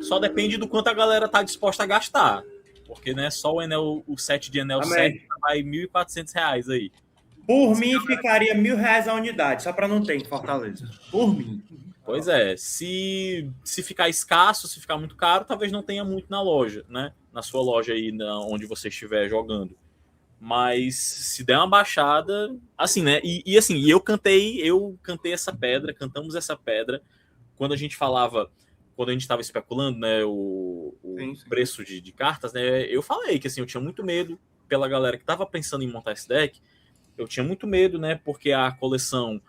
só depende do quanto a galera tá disposta a gastar. Porque, né, só o set de Enel 7 vai R$ 1.400 aí. Por mim, ficaria R$1.000 a unidade, só para não ter em Fortaleza. Por mim. Pois é. Se ficar escasso, se ficar muito caro, talvez não tenha muito na loja, né? Na sua loja aí, onde você estiver jogando. Mas se der uma baixada, assim, né? E assim, eu cantei essa pedra, cantamos essa pedra quando a gente falava, quando a gente estava especulando, né, o sim. Preço de cartas, né? Eu falei que assim, eu tinha muito medo pela galera que estava pensando em montar esse deck. Eu tinha muito medo, né? Porque a coleção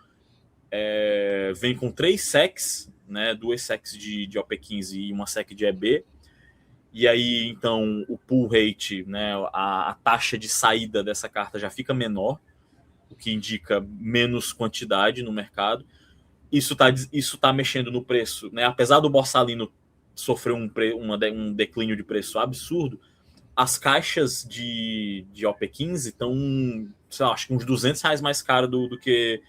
vem com 3 sets, né? 2 sets de OP15 e uma sec de EB. E aí, então, o pull rate, né? A taxa de saída dessa carta já fica menor, o que indica menos quantidade no mercado. Isso tá mexendo no preço, né? Apesar do Borsalino sofrer um declínio de preço absurdo, as caixas de OP15 estão, sei lá, acho que uns R$200 mais caro do que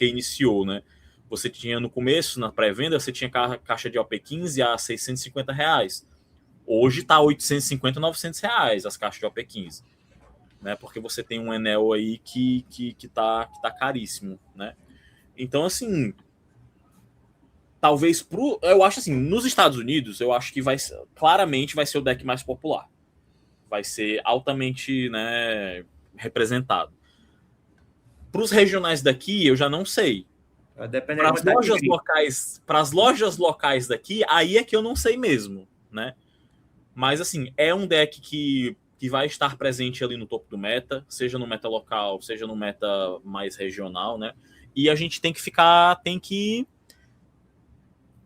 iniciou, né? Você tinha no começo, na pré-venda, você tinha caixa de OP15 a R$650. Hoje tá R$850, R$900 as caixas de OP15, né? Porque você tem um Enel aí que tá caríssimo, né? Então, assim, talvez eu acho assim, nos Estados Unidos, eu acho que claramente vai ser o deck mais popular. Vai ser altamente, né, representado. Para os regionais daqui, eu já não sei. Para as lojas locais daqui, aí é que eu não sei mesmo, né? Mas assim, é um deck que vai estar presente ali no topo do meta, seja no meta local, seja no meta mais regional, né? E a gente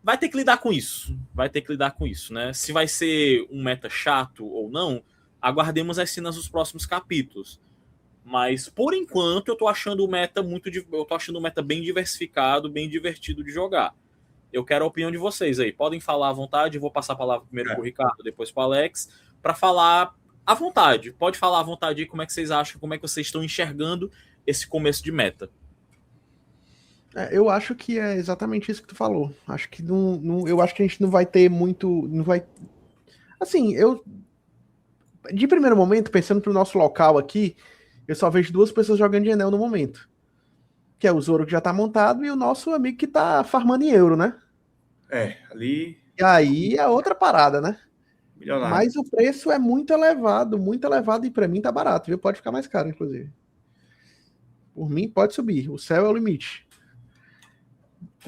vai ter que lidar com isso, né? Se vai ser um meta chato ou não, aguardemos as cenas dos próximos capítulos. Mas, por enquanto, eu tô achando o meta bem diversificado, bem divertido de jogar. Eu quero a opinião de vocês aí. Podem falar à vontade, eu vou passar a palavra primeiro pro Ricardo, depois pro Alex, para falar à vontade. Pode falar à vontade aí como é que vocês acham, como é que vocês estão enxergando esse começo de meta? Eu acho que é exatamente isso que tu falou. Acho que eu acho que a gente não vai ter muito. Não vai. Assim, de primeiro momento, pensando pro nosso local aqui, eu só vejo 2 pessoas jogando de Enel no momento. Que é o Zoro que já tá montado e o nosso amigo que tá farmando em euro, né? Ali. E aí é outra parada, né? Milionário. Mas o preço é muito elevado e pra mim tá barato, viu? Pode ficar mais caro, inclusive. Por mim, pode subir. O céu é o limite.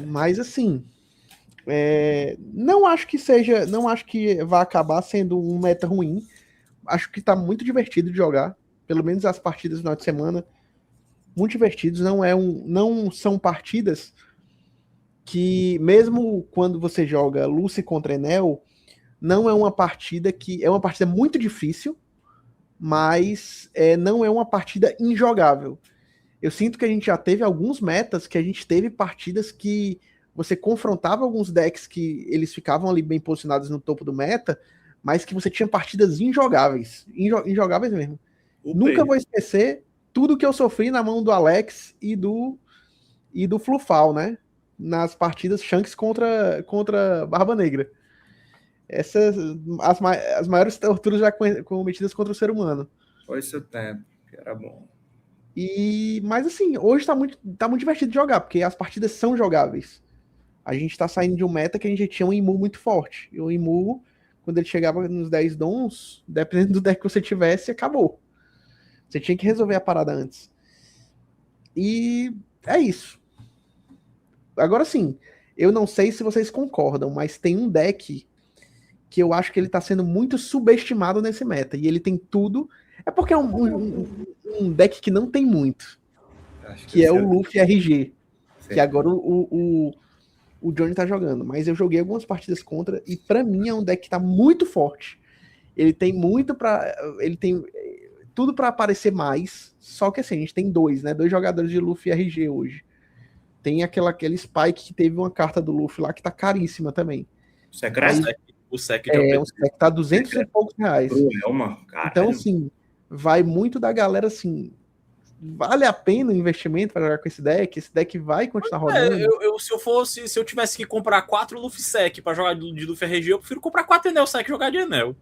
Mas assim, não acho que vai acabar sendo um meta ruim. Acho que tá muito divertido de jogar. Pelo menos as partidas no final de semana. Muito divertidos. Não são partidas que, mesmo quando você joga Lucy contra Enel, não é uma partida que. É uma partida muito difícil, mas não é uma partida injogável. Eu sinto que a gente já teve alguns metas que a gente teve partidas que você confrontava alguns decks que eles ficavam ali bem posicionados no topo do meta, mas que você tinha partidas injogáveis. Injogáveis mesmo. Nunca vou esquecer tudo que eu sofri na mão do Alex e do Flufal, né? Nas partidas Shanks contra Barba Negra. Essas as maiores torturas já cometidas contra o ser humano. Foi seu tempo, que era bom. Mas assim, hoje tá muito divertido de jogar, porque as partidas são jogáveis. A gente tá saindo de um meta que a gente tinha um Imu muito forte. E o Imu, quando ele chegava nos 10 dons, dependendo do deck que você tivesse, acabou. Você tinha que resolver a parada antes. E é isso. Agora sim, eu não sei se vocês concordam, mas tem um deck que eu acho que ele tá sendo muito subestimado nesse meta. E ele tem tudo. É porque é um deck que não tem muito. Que é o Luffy RG. Sim. Que agora o Johnny tá jogando. Mas eu joguei algumas partidas contra. E pra mim é um deck que tá muito forte. Ele tem muito pra. Ele tem tudo pra aparecer mais. Só que assim, a gente tem 2, né? 2 jogadores de Luffy RG hoje. Tem aquele Spike que teve uma carta do Luffy lá que tá caríssima também. O SEC o SEC tá 200 e poucos reais. Então, assim, vai muito da galera, assim, vale a pena o investimento para jogar com esse deck? Esse deck vai continuar rodando? Se eu tivesse que comprar 4 Luffy SEC para jogar de Luffy RG, eu prefiro comprar 4 Enel SEC e jogar de Enel.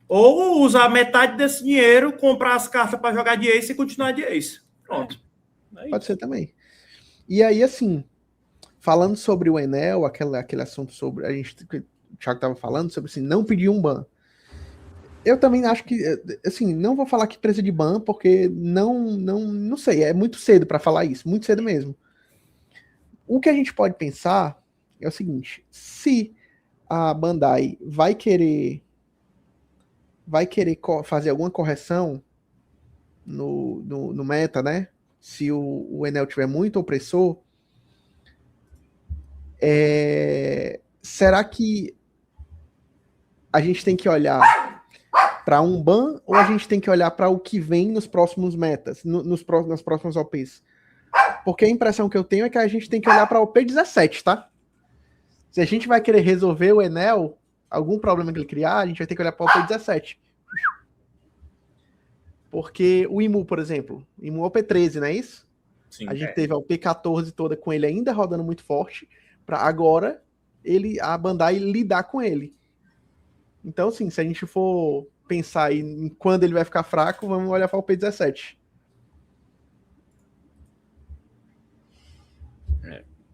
Ou usar metade desse dinheiro, comprar as cartas para jogar de Ace e continuar de Ace. Pronto. Pode ser também. E aí, assim, falando sobre o Enel, aquele assunto sobre... O Thiago tava falando sobre, assim, não pedir um ban. Eu também acho que, assim, não vou falar que precisa de ban, porque não sei, é muito cedo para falar isso, muito cedo mesmo. O que a gente pode pensar é o seguinte: se a Bandai vai querer fazer alguma correção no meta, né? Se o Enel tiver muito opressor, será que a gente tem que olhar para um ban ou a gente tem que olhar para o que vem nos próximos metas, nas próximas OPs? Porque a impressão que eu tenho é que a gente tem que olhar para a OP 17, tá? Se a gente vai querer resolver o Enel, algum problema que ele criar, a gente vai ter que olhar para a OP 17. Porque o Imu, por exemplo, Imu OP 13, não é isso? Sim, a gente teve a OP 14 toda com ele ainda rodando muito forte, para agora a Bandai lidar com ele. Então, assim, se a gente for pensar em quando ele vai ficar fraco, vamos olhar para o P17.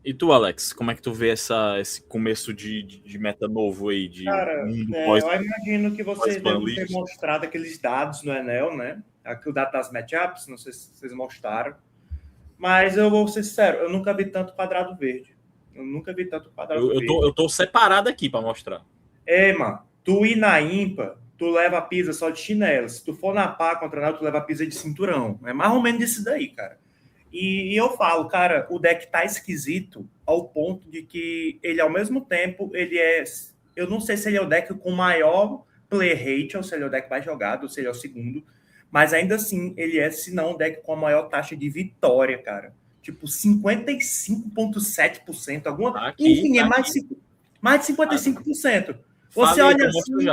E tu, Alex, como é que tu vê esse começo de meta novo aí? Cara, eu imagino que vocês devem ter mostrado aqueles dados no Enel, né? Aqui o dado das matchups, não sei se vocês mostraram. Mas eu vou ser sincero, eu nunca vi tanto quadrado verde. Eu tô separado aqui para mostrar. Mano. Tu ir na ímpar, tu leva a pisa só de chinelo. Se tu for na pá contra nada, tu leva a pisa de cinturão. É mais ou menos isso daí, cara. E eu falo, cara, o deck tá esquisito ao ponto de que ele, ao mesmo tempo, ele é... Eu não sei se ele é o deck com maior play rate, ou se ele é o deck mais jogado, ou se ele é o segundo. Mas ainda assim, ele é, se não, o deck com a maior taxa de vitória, cara. Tipo, 55,7%. Enfim, é mais de 55%. Você olha assim,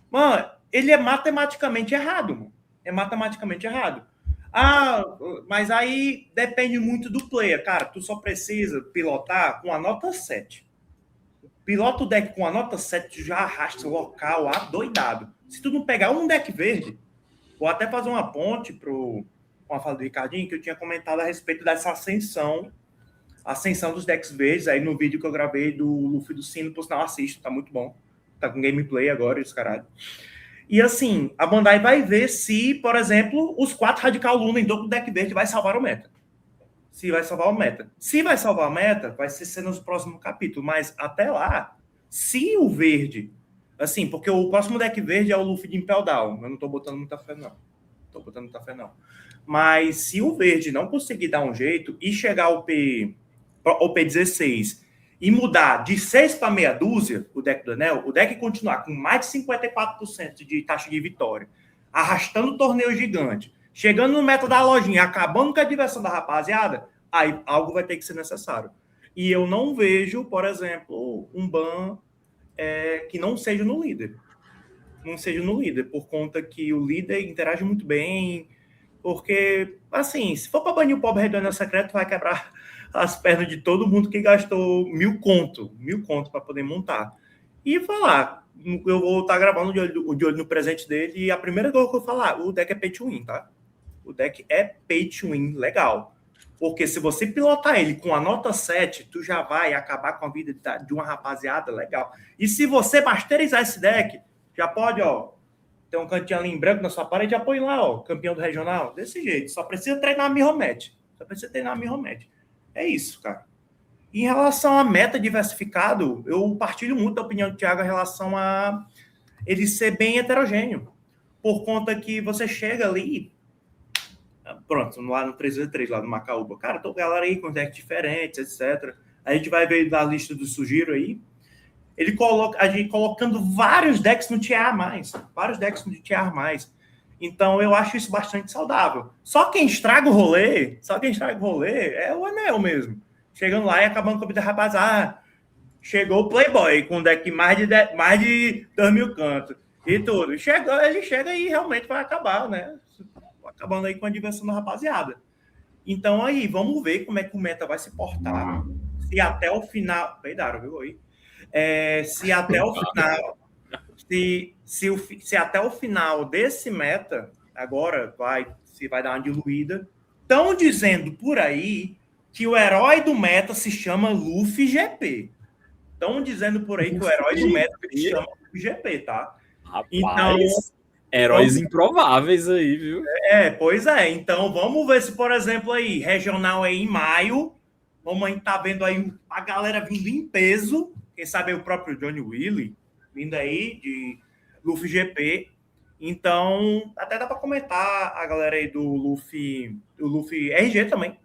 mano, ele é matematicamente errado, mano. É matematicamente errado. Mas aí depende muito do player. Cara, tu só precisa pilotar com a nota 7. Pilota o deck com a nota 7, tu já arrasta o local adoidado. Se tu não pegar um deck verde, vou até fazer uma ponte com a fala do Ricardinho, que eu tinha comentado a respeito dessa ascensão dos decks verdes, aí no vídeo que eu gravei do Luffy do Sino, por sinal, assista, tá muito bom. Tá com gameplay agora, esse caralho. E assim, a Bandai vai ver se, por exemplo, os 4 Radical Luna em dobro deck verde vai salvar o meta. Se vai salvar o meta. Se vai salvar o meta, vai ser nos próximos capítulos. Mas até lá, se o verde... Assim, porque o próximo deck verde é o Luffy de Impel Down. Eu não tô botando muita fé, não. Mas se o verde não conseguir dar um jeito e chegar ao P16 e mudar de 6 para meia dúzia o deck do Anel, o deck continuar com mais de 54% de taxa de vitória, arrastando o torneio gigante, chegando no meta da lojinha, acabando com a diversão da rapaziada, aí algo vai ter que ser necessário. E eu não vejo, por exemplo, um ban que não seja no líder. Não seja no líder, por conta que o líder interage muito bem, porque, assim, se for para banir o pobre Retorno Secreto, vai quebrar as pernas de todo mundo que gastou 1.000 conto para poder montar. E falar, eu vou estar gravando de olho no presente dele, e a primeira coisa que eu vou falar, o deck é pay to win, tá? O deck é pay to win legal. Porque se você pilotar ele com a nota 7, tu já vai acabar com a vida de uma rapaziada legal. E se você masterizar esse deck, já pode, ó, ter um cantinho ali em branco na sua parede, já põe lá, ó, campeão do regional, desse jeito. Só precisa treinar a Mirromete. É isso, cara. Em relação a meta diversificado, eu partilho muito da opinião do Thiago em relação a ele ser bem heterogêneo. Por conta que você chega ali, pronto, lá no 3v3, lá no Macaúba, cara, tô galera aí com decks diferentes, etc. A gente vai ver na lista do Sugiro aí, a gente colocando vários decks no tier mais. Então, eu acho isso bastante saudável. Só quem estraga o rolê é o Anel mesmo. Chegando lá e acabando com a vida, rapaz, chegou o Playboy com um deck mais de 2.000 cantos e tudo. Ele chega e realmente vai acabar, né? Acabando aí com a diversão da rapaziada. Então, aí, vamos ver como é que o meta vai se portar. Se até o final... Peidaram, viu aí? Se até o final... Se até o final desse meta, agora se vai dar uma diluída, estão dizendo por aí que o herói do meta se chama Luffy GP. Estão dizendo por aí que o herói do meta se chama Luffy GP, tá? Rapaz, então, heróis improváveis aí, viu? Pois é. Então, vamos ver se, por exemplo, aí, regional aí em maio, vamos estar vendo aí a galera vindo em peso, quem sabe o próprio Johnny Willy, vindo aí de Luffy GP. Então, até dá para comentar a galera aí do Luffy RG também.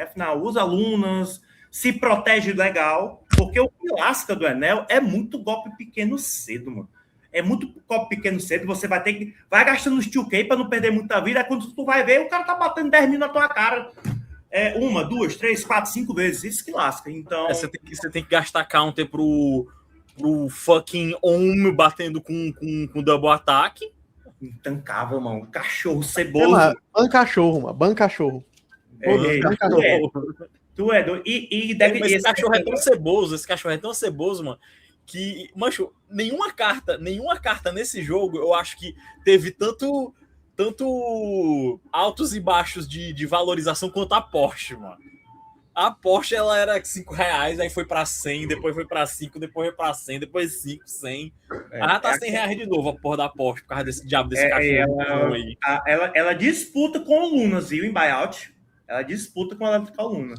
Afinal, usa lunas, se protege legal, porque o que lasca do Enel é muito golpe pequeno cedo, mano. É muito golpe pequeno cedo, você vai gastando steel key para não perder muita vida, aí quando tu vai ver, o cara tá batendo 10 mil na tua cara. 1, 2, 3, 4, 5 vezes, isso que lasca. Então... Você tem que gastar counter pro fucking Ohm batendo com double ataque. Intancável, mano. Cachorro ceboso. Ban cachorro. Tu é doido. Mas esse cachorro é tão ceboso, mano, que, mancho, nenhuma carta nesse jogo, eu acho que teve tanto altos e baixos de valorização quanto a Porsche, mano. A Porsche, ela era R$5, aí foi pra 100, depois foi pra 5, depois foi pra 100, depois 5, 100. Tá R$100 de novo a porra da Porsche, por causa desse diabo desse cachorro aí. Ela disputa com o Lunas, viu, em buyout. Ela disputa com a Electrical Luna.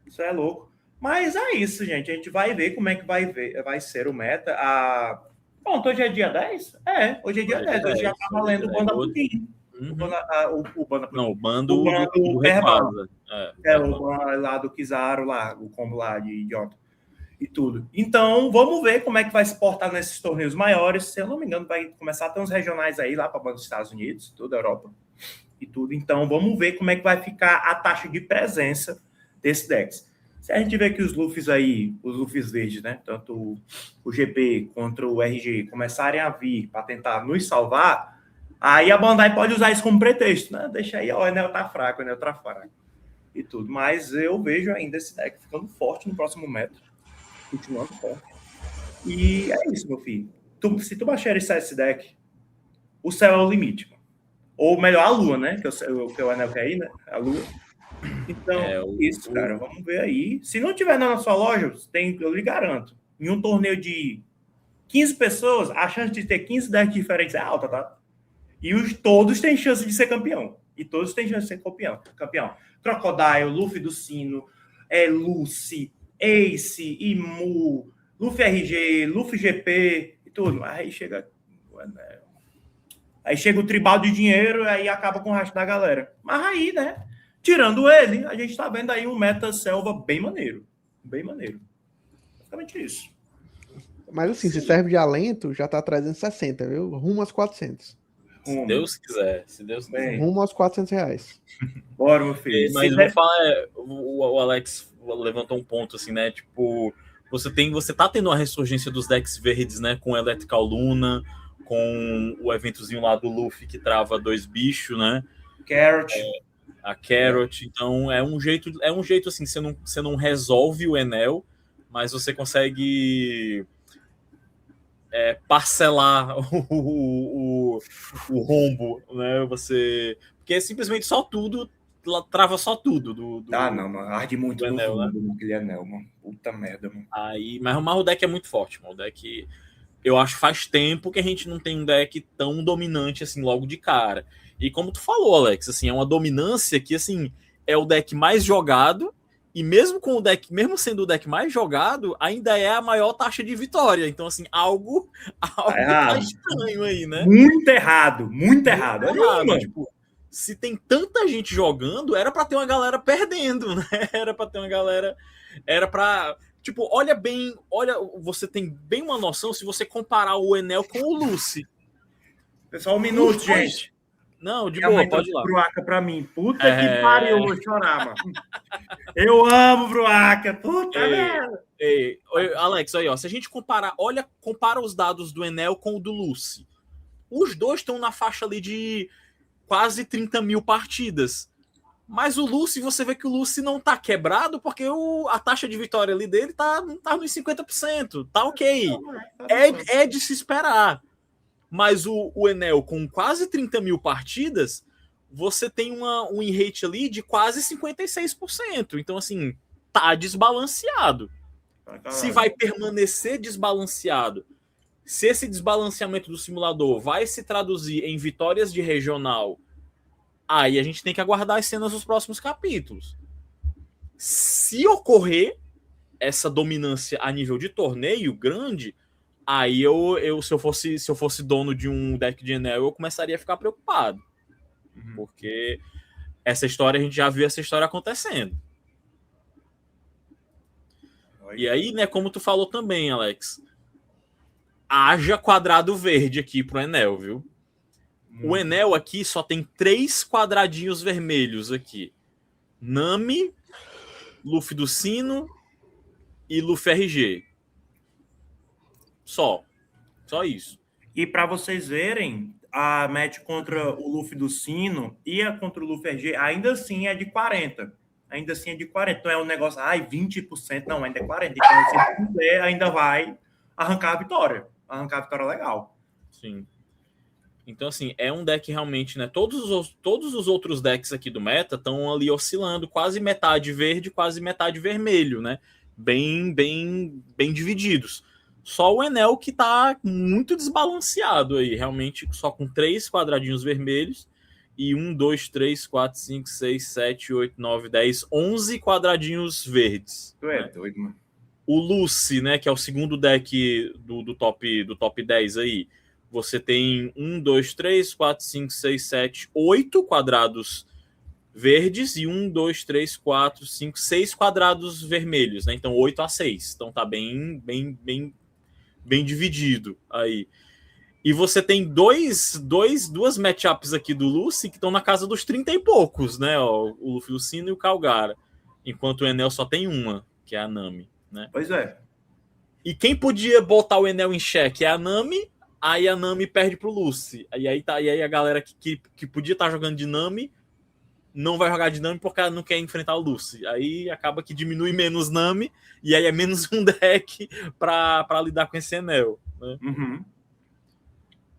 Isso é louco. Mas é isso, gente. A gente vai ver como é que vai ser o meta. Pronto, hoje é dia 10? Hoje é dia 10. Hoje já tá valendo o Banda Pudim. O bando do Rayquaza. O bando lá do Kizaru, lá, o combo lá de idiota. E tudo. Então, vamos ver como é que vai se portar nesses torneios maiores. Se eu não me engano, vai começar a ter uns regionais aí lá para os Estados Unidos, toda a Europa e tudo. Então, vamos ver como é que vai ficar a taxa de presença desses decks. Se a gente vê que os Luffys verdes, né? Tanto o GP contra o RG começarem a vir para tentar nos salvar, Aí a Bandai pode usar isso como pretexto, né? Deixa aí, ó, o Enel tá fraco, o Enel tá fraco. E tudo. Mas eu vejo ainda esse deck ficando forte no próximo meta. Continuando forte. E é isso, meu filho. Se tu baixar esse deck, o céu é o limite, mano. Ou melhor, a lua, né? Que o Enel quer ir, né? A lua. Então, isso, cara. Vamos ver aí. Se não tiver na sua loja, eu lhe garanto. Em um torneio de 15 pessoas, a chance de ter 15 decks diferentes é alta, tá? E todos têm chance de ser campeão. E todos têm chance de ser campeão. Crocodile, Luffy do Sino, Lucy, Ace, Imu, Luffy RG, Luffy GP e tudo. Aí chega o tribal de dinheiro e aí acaba com o resto da galera. Mas aí, né? Tirando ele, a gente tá vendo aí um meta selva bem maneiro. Bem maneiro. Basicamente isso. Mas assim, se serve de alento, já tá 360, viu? Rumo aos 400. Se Deus quiser. Se Deus quiser. Rumo aos 400 reais. Bora, meu filho. Mas vou falar, o Alex levantou um ponto assim, né? Tipo, você tá tendo uma ressurgência dos decks verdes, né? Com Electrical Luna, com o eventozinho lá do Luffy que trava 2 bichos, né? Carrot. A Carrot. Então é um jeito assim, você não resolve o Enel, mas você consegue parcelar o rombo, né? Porque é simplesmente só tudo, trava só tudo. Não, mano. Arde muito no Enel, fundo, né? Aquele Enel, mano. Puta merda, mano. Mas o deck é muito forte, mano. O deck, eu acho que faz tempo que a gente não tem um deck tão dominante assim logo de cara. E como tu falou, Alex, assim, é uma dominância que assim é o deck mais jogado. E mesmo sendo o deck mais jogado, ainda é a maior taxa de vitória. Então, assim, algo tá estranho aí, né? Muito errado. Tipo, se tem tanta gente jogando, era pra ter uma galera perdendo, né? Era pra... Tipo, você tem bem uma noção se você comparar o Enel com o Lucy. Pessoal, um minuto, gente. Não, de boa, pode ir lá. Bruaca pra mim. Puta que pariu, eu vou chorar, mano. Eu amo Bruaca. Puta merda. Alex, aí, ó. Se a gente compara os dados do Enel com o do Lucy. Os dois estão na faixa ali de quase 30 mil partidas. Mas o Lucy, você vê que o Lucy não tá quebrado porque a taxa de vitória ali dele tá nos 50%. Tá ok. É de se esperar. Mas o Enel, com quase 30 mil partidas, você tem um win rate ali de quase 56%. Então, assim, tá desbalanceado. Se vai permanecer desbalanceado, se esse desbalanceamento do simulador vai se traduzir em vitórias de regional, aí a gente tem que aguardar as cenas dos próximos capítulos. Se ocorrer essa dominância a nível de torneio grande, aí se eu fosse dono de um deck de Enel, eu começaria a ficar preocupado. Porque essa história, a gente já viu essa história acontecendo. E aí, né, como tu falou também, Alex, haja quadrado verde aqui pro Enel, viu? O Enel aqui só tem 3 quadradinhos vermelhos aqui. Nami, Luffy do Sino e Luffy RG. Só isso. E para vocês verem, a match contra o Luffy do Sino e a contra o Luffy RG ainda assim é de 40. Ainda assim é de 40. Então é um negócio, 20%. Não, ainda é 40. Então, se puder, ainda vai arrancar a vitória. Arrancar a vitória legal. Sim. Então, assim, é um deck realmente, né? Todos os outros decks aqui do meta estão ali oscilando, quase metade verde, quase metade vermelho, né? Bem divididos. Só o Enel que tá muito desbalanceado aí, realmente só com 3 quadradinhos vermelhos e 1, 2, 3, 4, 5, 6, 7, 8, 9, 10, 11 quadradinhos verdes. Tu é doido, mano. O Lucy, né, que é o segundo deck do top 10 aí, você tem 1, 2, 3, 4, 5, 6, 7, 8 quadrados verdes e 1, 2, 3, 4, 5, 6 quadrados vermelhos, né? Então 8 a 6. Então tá bem dividido aí. E você tem duas matchups aqui do Lucy que estão na casa dos 30 e poucos, né? Ó, o Luffy do Sino e o Calgara. Enquanto o Enel só tem uma, que é a Nami, né? Pois é. E quem podia botar o Enel em xeque é a Nami, aí a Nami perde pro Lucy. E aí a galera que podia estar jogando de Nami não vai jogar de Nami porque ela não quer enfrentar o Lucy. Aí acaba que diminui menos Nami, e aí é menos um deck pra lidar com esse Enel, né? Uhum.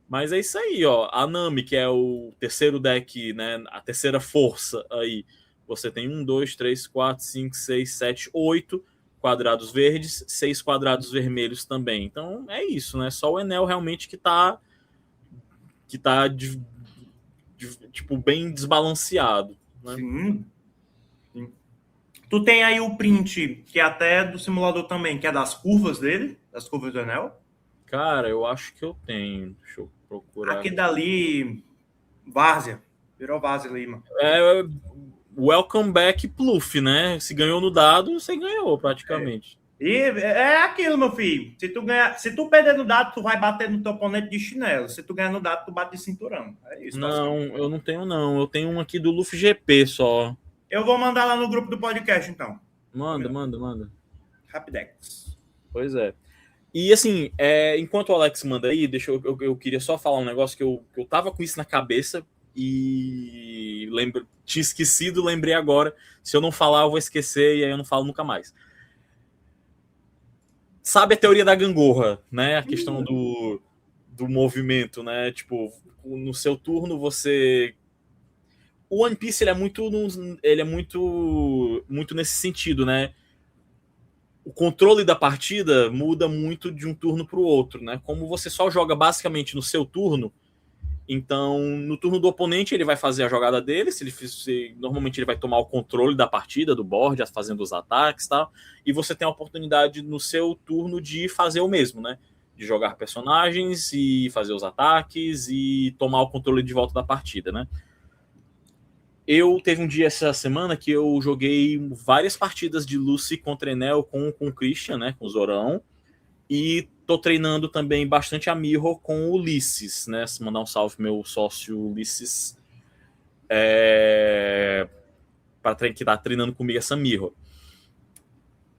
Mas é isso aí, ó. A Nami, que é o terceiro deck, né? A terceira força aí. Você tem 1, 2, 3, 4, 5, 6, 7, 8 quadrados verdes, 6 quadrados vermelhos também. Então é isso, né? Só o Enel realmente que tá tipo, bem desbalanceado, né? Sim. Sim. Tu tem aí o print, que é até do simulador também, que é das curvas dele, das curvas do Enel. Cara, eu acho que eu tenho. Deixa eu procurar. Aqui dali, Várzea. Virou Várzea Lima. É Welcome Back Pluff, né? Se ganhou no dado, você ganhou praticamente. E é aquilo, meu filho. Se tu perder no dado, tu vai bater no teu oponente de chinelo. Se tu ganhar no dado, tu bate de cinturão. É isso. Não, eu não tenho, não. Eu tenho um aqui do Luffy GP só. Eu vou mandar lá no grupo do podcast, então. Manda. Rapidex. Pois é. E assim, enquanto o Alex manda aí, eu queria só falar um negócio que eu tava com isso na cabeça e tinha esquecido, lembrei agora. Se eu não falar, eu vou esquecer e aí eu não falo nunca mais. Sabe a teoria da gangorra, né? A questão do movimento, né? Tipo, no seu turno você... O One Piece ele é muito nesse sentido, né? O controle da partida muda muito de um turno para o outro, né? Como você só joga basicamente no seu turno, então no turno do oponente ele vai fazer a jogada dele, normalmente ele vai tomar o controle da partida, do board, fazendo os ataques e tal, e você tem a oportunidade no seu turno de fazer o mesmo, né? De jogar personagens e fazer os ataques e tomar o controle de volta da partida, né? Teve um dia essa semana que eu joguei várias partidas de Lucy contra Enel com o Christian, né, com o Zorão, e tô treinando também bastante a Mirror com o Ulisses, né, se mandar um salve pro meu sócio Ulisses, que tá treinando comigo essa Mirror.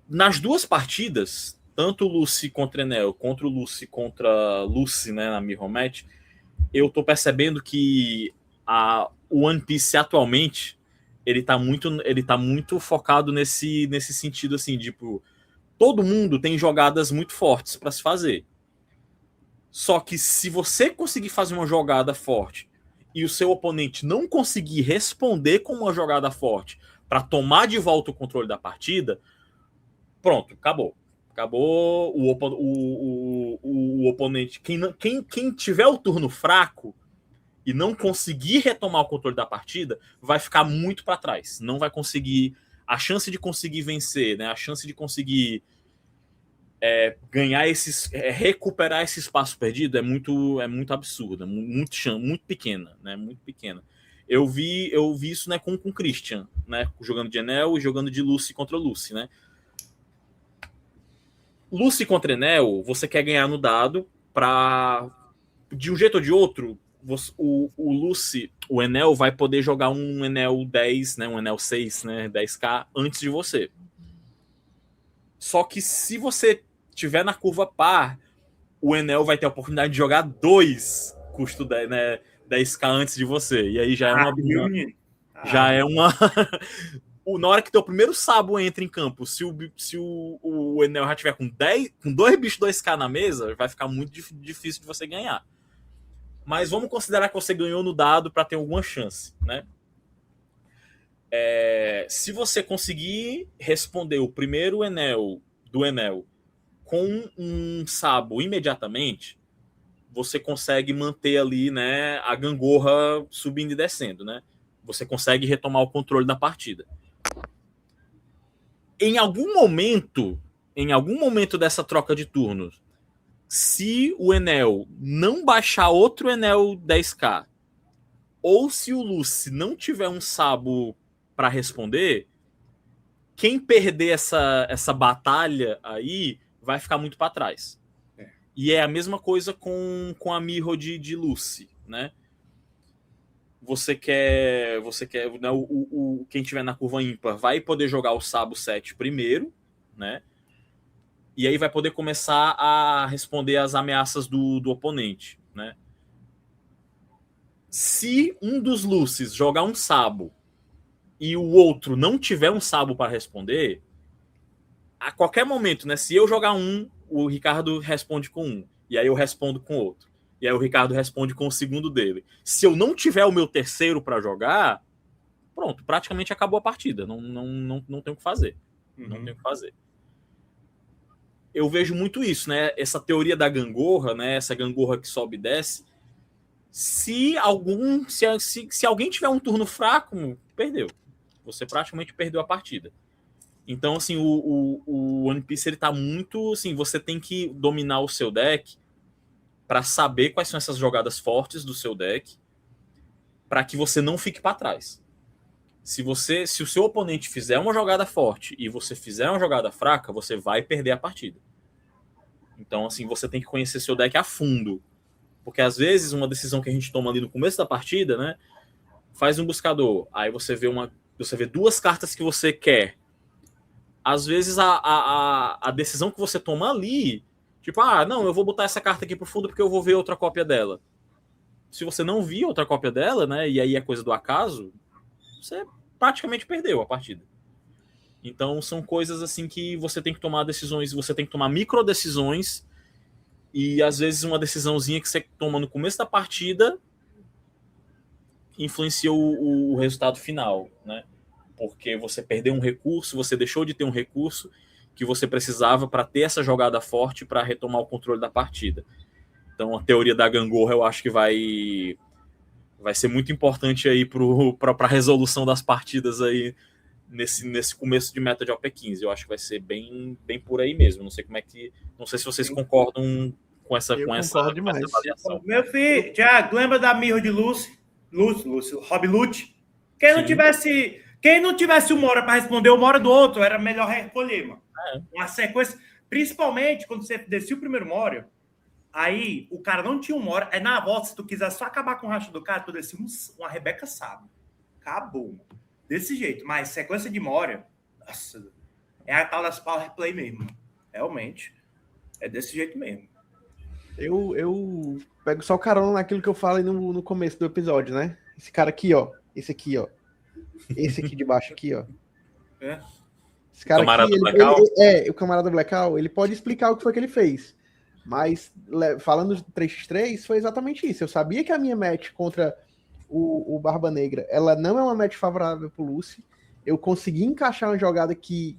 Nas duas partidas, tanto o Lucy contra Enel, contra o Lucy contra Lucy, né, na Mirror Match, eu tô percebendo que o One Piece atualmente ele tá muito focado nesse sentido assim, tipo, todo mundo tem jogadas muito fortes para se fazer. Só que se você conseguir fazer uma jogada forte e o seu oponente não conseguir responder com uma jogada forte para tomar de volta o controle da partida, pronto, acabou. Acabou o oponente. Quem tiver o turno fraco e não conseguir retomar o controle da partida, vai ficar muito para trás. Não vai conseguir... A chance de conseguir vencer, né? A chance de conseguir ganhar recuperar esse espaço perdido é muito absurda, muito pequena, né? Muito pequena. Eu vi isso, né, com o Christian, né? Jogando de Enel e jogando de Lucy contra Lucy, né? Lucy contra Enel, você quer ganhar no dado de um jeito ou de outro, o Lucy, o Enel vai poder jogar um Enel 10, né, um Enel 6, né, 10k antes de você. Só que se você tiver na curva par, o Enel vai ter a oportunidade de jogar 2 custo 10, né, 10k antes de você. E aí já é uma... Já é uma... Na hora que teu primeiro Sabo entra em campo, se o Enel já tiver com 2 bichos 2k na mesa, vai ficar muito difícil de você ganhar. Mas vamos considerar que você ganhou no dado para ter alguma chance, né? Se você conseguir responder o primeiro Enel do Enel com um Sabo imediatamente, você consegue manter ali, né, a gangorra subindo e descendo, né? Você consegue retomar o controle da partida. Em algum momento dessa troca de turnos, se o Enel não baixar outro Enel 10k, ou se o Lucy não tiver um Sabo para responder, quem perder essa batalha aí vai ficar muito para trás. E é a mesma coisa com a Mirror de Lucy, né? Você quer né, quem tiver na curva ímpar vai poder jogar o Sabo 7 primeiro, né? e aí vai poder começar a responder às ameaças do oponente, né? Se um dos Lucis jogar um sabo e o outro não tiver um sabo para responder, a qualquer momento, né? Se eu jogar um, o Ricardo responde com um, e aí eu respondo com outro, e aí o Ricardo responde com o segundo dele. Se eu não tiver o meu terceiro para jogar, pronto, praticamente acabou a partida. Não tem o que fazer. Não tem o que fazer. Eu vejo muito isso, né? Essa teoria da gangorra, né? Essa gangorra que sobe e desce. Se alguém tiver um turno fraco, perdeu. Você praticamente perdeu a partida. Então, assim, o One Piece, ele tá muito, assim, você tem que dominar o seu deck para saber quais são essas jogadas fortes do seu deck, para que você não fique para trás. Se o seu oponente fizer uma jogada forte e você fizer uma jogada fraca, você vai perder a partida. Então, assim, você tem que conhecer seu deck a fundo. Porque, às vezes, uma decisão que a gente toma ali no começo da partida, né? Faz um buscador, aí você vê duas cartas que você quer. Às vezes, a decisão que você toma ali, tipo, não, eu vou botar essa carta aqui pro fundo porque eu vou ver outra cópia dela. Se você não viu outra cópia dela, né? E aí é coisa do acaso, você praticamente perdeu a partida. Então são coisas assim que você tem que tomar decisões, você tem que tomar micro decisões, e às vezes uma decisãozinha que você toma no começo da partida influencia o resultado final, né? Porque você perdeu um recurso, você deixou de ter um recurso que você precisava para ter essa jogada forte para retomar o controle da partida. Então a teoria da gangorra eu acho que vai ser muito importante aí para a resolução das partidas aí nesse começo de meta de OP15. Eu acho que vai ser bem por aí mesmo. Não sei se vocês concordam com essa avaliação. Meu filho, Thiago, lembra da Mirror de Lúcio, Rob Lute? Quem não tivesse uma hora para responder uma hora do outro, era melhor recolher, mano. Uma sequência, principalmente quando você descia o primeiro Moria, aí o cara não tinha uma hora, aí na volta, se tu quiser só acabar com o racha do cara, tu descia uma Rebeca Sabo. Acabou, mano. Desse jeito, mas sequência de Moria, nossa, é a tal das Power Play mesmo. Realmente. É desse jeito mesmo. Eu pego só carona naquilo que eu falei no começo do episódio, né? Esse cara aqui, ó. Esse aqui, ó. Esse aqui de baixo aqui, ó. Esse cara camarada aqui, Blackout? o camarada Blackout, ele pode explicar o que foi que ele fez. Mas, falando do 3x3, foi exatamente isso. Eu sabia que a minha match contra o Barba Negra, ela não é uma match favorável pro Lucy. Eu consegui encaixar uma jogada que,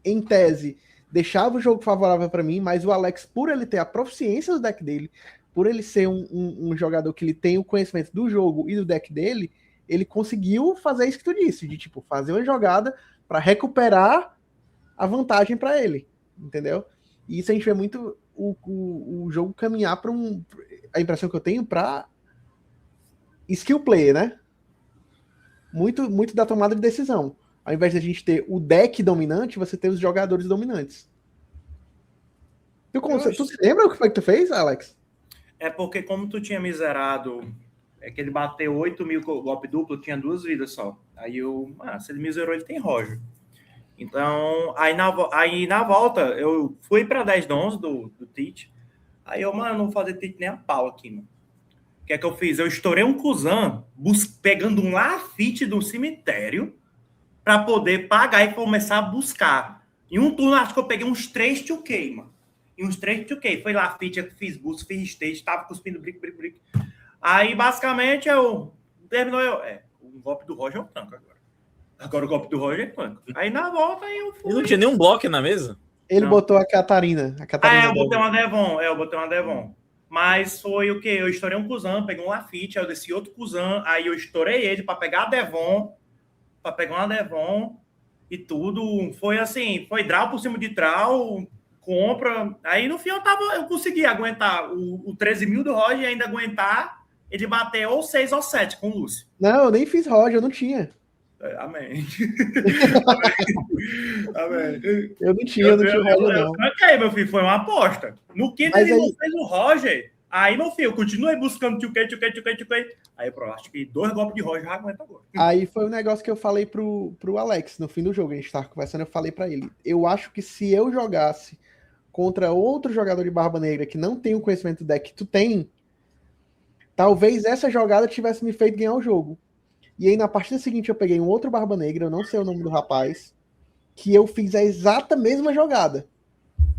em tese, deixava o jogo favorável para mim, mas o Alex, por ele ter a proficiência do deck dele, por ele ser um jogador que ele tem o conhecimento do jogo e do deck dele, ele conseguiu fazer isso que tu disse, de tipo, fazer uma jogada para recuperar a vantagem para ele, entendeu? E isso a gente vê muito o jogo caminhar para a impressão que eu tenho para skill play, né? Muito da tomada de decisão. Ao invés de a gente ter o deck dominante, você tem os jogadores dominantes. Tu se lembra o que foi que tu fez, Alex? É porque como tu tinha miserado, é que ele bateu 8.000 golpe duplo, tinha 2 vidas só. Aí se ele miserou, ele tem Roger. Então, aí na volta, eu fui pra 10 dons do Tite. Aí eu, não vou fazer Tite nem a pau aqui, mano. O que é que eu fiz? Eu estourei um Kuzan, pegando um Lafite do cemitério, para poder pagar e começar a buscar. Em um turno, acho que eu peguei uns 3 2K, mano. E uns 3 2K. Foi Lafite, eu fiz boost, fiz stage, tava cuspindo brick. Aí, basicamente, terminou o golpe do Roger é o tanque agora. Agora o golpe do Roger é tanque. Aí, na volta, eu fui... E não tinha nenhum bloco na mesa? Ele botou a Catarina. Eu botei uma Devon. Mas foi o quê? Eu estourei um Kuzan, peguei um Lafite, aí eu desci outro Kuzan, aí eu estourei ele para pegar a Devon, e tudo. Foi assim, foi draw por cima de draw, compra. Aí no fim eu consegui aguentar o 13.000 do Roger e ainda aguentar ele bater ou 6 ou 7 com o Lúcio. Não, eu nem fiz Roger, eu não tinha. Amém. Amém. Eu não tinha Roger, não. Ok, meu filho, foi uma aposta. No que ele não fez o Roger, Aí, meu filho, eu continuei buscando tio K. Aí, pronto, acho que 2 golpes de Roger já aguenta agora. Aí foi um negócio que eu falei pro Alex no fim do jogo. A gente tava conversando, eu falei pra ele. Eu acho que se eu jogasse contra outro jogador de Barba Negra que não tem o conhecimento do deck que tu tem, talvez essa jogada tivesse me feito ganhar o jogo. E aí na partida seguinte eu peguei um outro Barba Negra, eu não sei o nome do rapaz, que eu fiz a exata mesma jogada.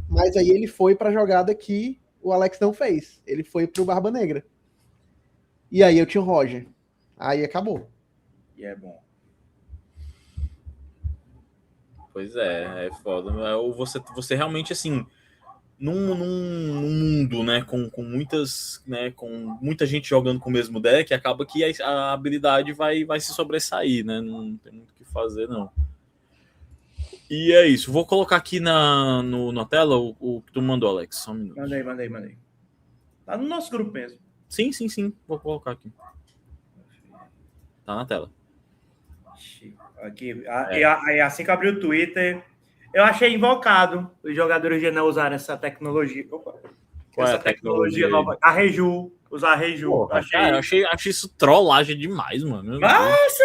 Mas aí ele foi pra jogada que o Alex não fez. Ele foi pro Barba Negra. E aí eu tinha o Roger. Aí acabou. E é bom. Pois é foda. Você realmente, assim, num mundo, né, com muitas, né, com muita gente jogando com o mesmo deck, acaba que a habilidade vai se sobressair, né? Não tem muito o que fazer, não. E é isso. Vou colocar aqui na tela o que tu mandou, Alex. Só um minuto. Mandei. Tá no nosso grupo mesmo. Sim. Vou colocar aqui. Tá na tela. Aqui. E assim que abri o Twitter, eu achei invocado os jogadores de não usarem essa tecnologia. Qual é a tecnologia nova? A Reju. Usar a Reju. Porra, cara, eu achei isso trollagem demais, mano. Mas,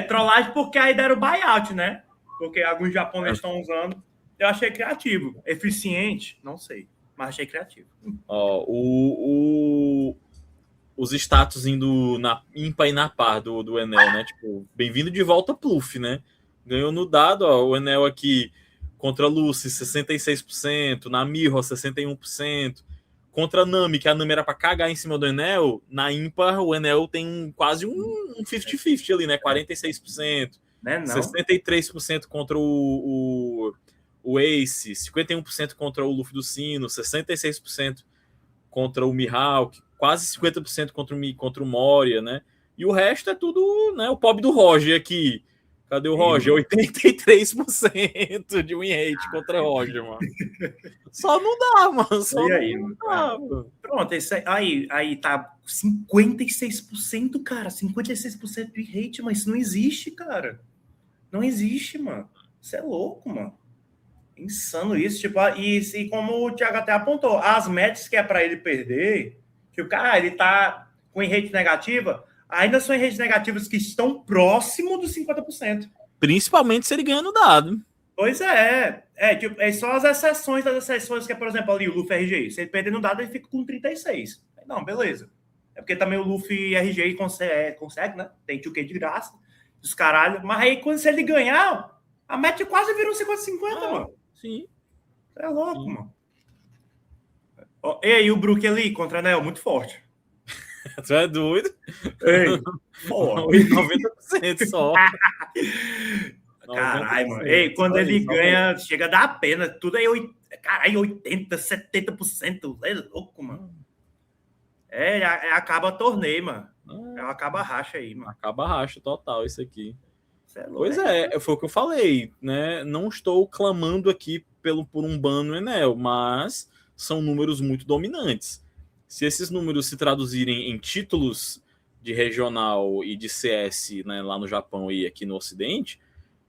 trollagem porque aí deram buyout, né? Porque alguns japoneses estão usando. Eu achei criativo. Eficiente? Não sei. Mas achei criativo. Ó, os status indo na ímpar e na par do Enel, né? Tipo, bem-vindo de volta, Pluff, né? Ganhou no dado, ó, o Enel aqui contra Lucy, 66%, na Mirror, 61%, contra a Nami, que a Nami era pra cagar em cima do Enel, na ímpar o Enel tem quase um 50-50 ali, né? 46%, Né, não? 63% contra o Ace, 51% contra o Luffy do Sino, 66% contra o Mihawk, quase 50% contra o Moria, né? E o resto é tudo, né? O pobre do Roger aqui. Cadê o Roger? 83% de win rate contra o Roger, mano. Só não dá, mano. Só aí, não dá, mano. Pronto, aí tá 56%, cara. 56% de rate, mas isso não existe, cara. Não existe, mano. Isso é louco, mano. Insano isso. Tipo, e como o Thiago até apontou, as matches que é pra ele perder, que o cara, ele tá com rate negativa, ainda são redes negativas que estão próximo dos 50%. Principalmente se ele ganha no dado. Pois é. Tipo, só as exceções das exceções, que é, por exemplo, ali o Luffy RGI. Se ele perder no dado, ele fica com 36. Não, beleza. É porque também o Luffy RGI consegue, né? Tem 2K de graça. Os caralho. Mas aí, se ele ganhar, a match quase vira um 50-50, mano. Sim. É louco, mano. E aí, o Brook ali contra a Nel, muito forte. Tu é doido? Ei, porra. 90% só. Caralho, mano. Ei, quando ele ganha, chega a dar pena. Tudo aí, 80%, 70%. É louco, mano. Acaba torneio, mano. Acaba a racha aí, mano. Acaba a racha total, isso aqui. É louco. Pois foi o que eu falei, né? Não estou clamando aqui por um ban no Enel, mas são números muito dominantes. Se esses números se traduzirem em títulos de regional e de CS, né, lá no Japão e aqui no Ocidente,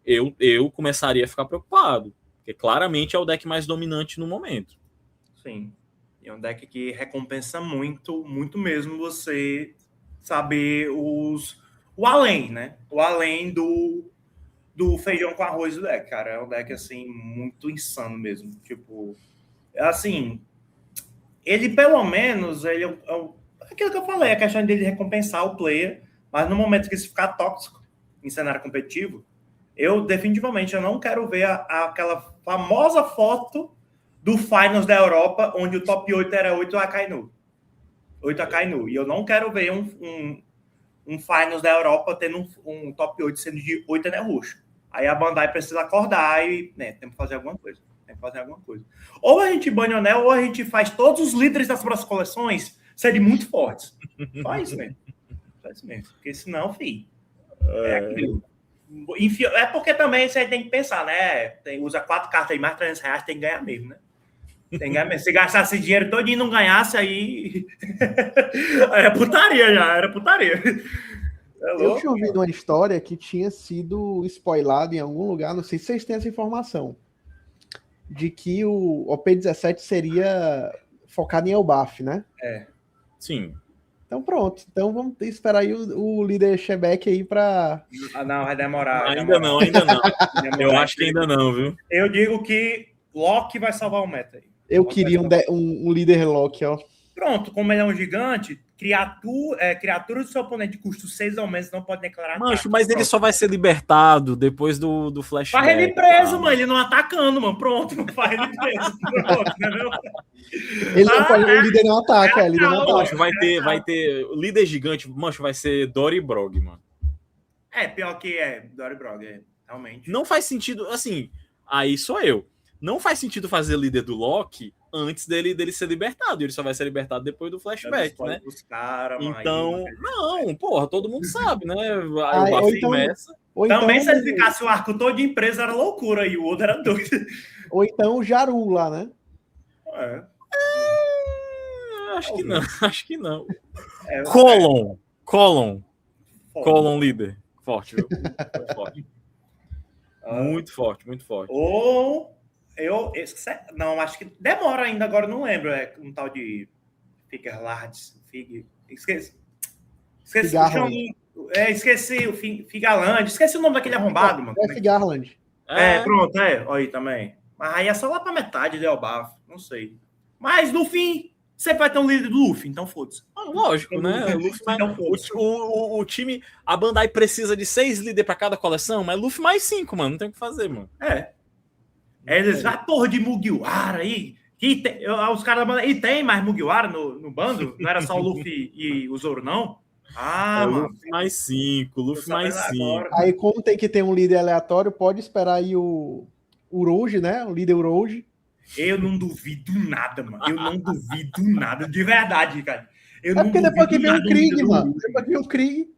eu começaria a ficar preocupado, porque claramente é o deck mais dominante no momento. Sim. É um deck que recompensa muito, muito mesmo você saber o além, né? O além do feijão com arroz do deck, cara. É um deck, assim, muito insano mesmo. Tipo, assim, ele pelo menos, ele aquilo que eu falei, a questão dele recompensar o player, mas no momento que isso ficar tóxico em cenário competitivo, eu definitivamente não quero ver aquela famosa foto do Finals da Europa, onde o top 8 era 8 Akainu. 8 Akainu. E eu não quero ver um Finals da Europa tendo um top 8 sendo de 8 Enel roxo. Aí a Bandai precisa acordar e, né, tem que fazer alguma coisa. Ou a gente banha o Enel, ou a gente faz todos os líderes das próximas coleções serem muito fortes. Só isso mesmo. Porque senão, filho, é aquilo. Enfim, é porque também você tem que pensar, né? Usa 4 cartas aí, mais R$300, tem que ganhar mesmo, né? Tem que ganhar mesmo. Se gastasse dinheiro todo e não ganhasse, aí era putaria já, era putaria. Eu tinha ouvido uma história que tinha sido spoilado em algum lugar, não sei se vocês têm essa informação, de que o OP17 seria focado em Elbaf, né? Sim. Então pronto. Então vamos esperar aí o líder Shebeck aí pra... Não, vai demorar. Ainda não. Eu acho que ainda não, viu? Eu digo que Loki vai salvar o meta aí. Eu queria um líder Loki, ó. Pronto, como ele é um gigante, criatura do seu oponente de custo 6 ou menos não pode declarar Mancho, ataque. mas ele só vai ser libertado depois do flashback. Faz ele preso, mano. Ele não atacando, mano. Pronto, faz ele preso. Pronto, entendeu? O líder não ataca, líder não ataca. Mancho, vai ter o líder gigante, mancho, vai ser Dory Brog, mano. Pior que Dory Brog, realmente. Não faz sentido, assim, aí sou eu. Não faz sentido fazer líder do Loki antes dele ser libertado. Ele só vai ser libertado depois do flashback, né? Então, não, porra, todo mundo sabe, né? Também se ele ficasse o arco todo de empresa era loucura e o outro era doido. Ou então o Jaru lá, né? Acho que não. Colon líder. Forte, viu? Forte. Muito forte. Ou não, acho que demora ainda, agora não lembro. É um tal de Figarlands. Esqueci o Figarland. Esqueci o nome daquele arrombado, mano. É Figarland. Pronto, olha aí também. Mas aí é só lá pra metade de Elbaf, não sei. Mas no fim, você vai ter um líder do Luffy, então foda-se. Lógico, né? O time, a Bandai precisa de 6 líderes pra cada coleção, mas Luffy mais 5, mano. Não tem o que fazer, mano. Eles porra de Mugiwara aí. Os caras da Bandai. E tem mais Mugiwara no bando? Não era só o Luffy e o Zoro, não? Mano. Luffy mais 5, Luffy mais 5. Aí, como tem que ter um líder aleatório, pode esperar aí o Urouge, né? O líder Urouge. Eu não duvido nada, mano. Eu não duvido nada. De verdade, cara. Porque depois que vem o Krieg, mano. Depois que vem o Krieg.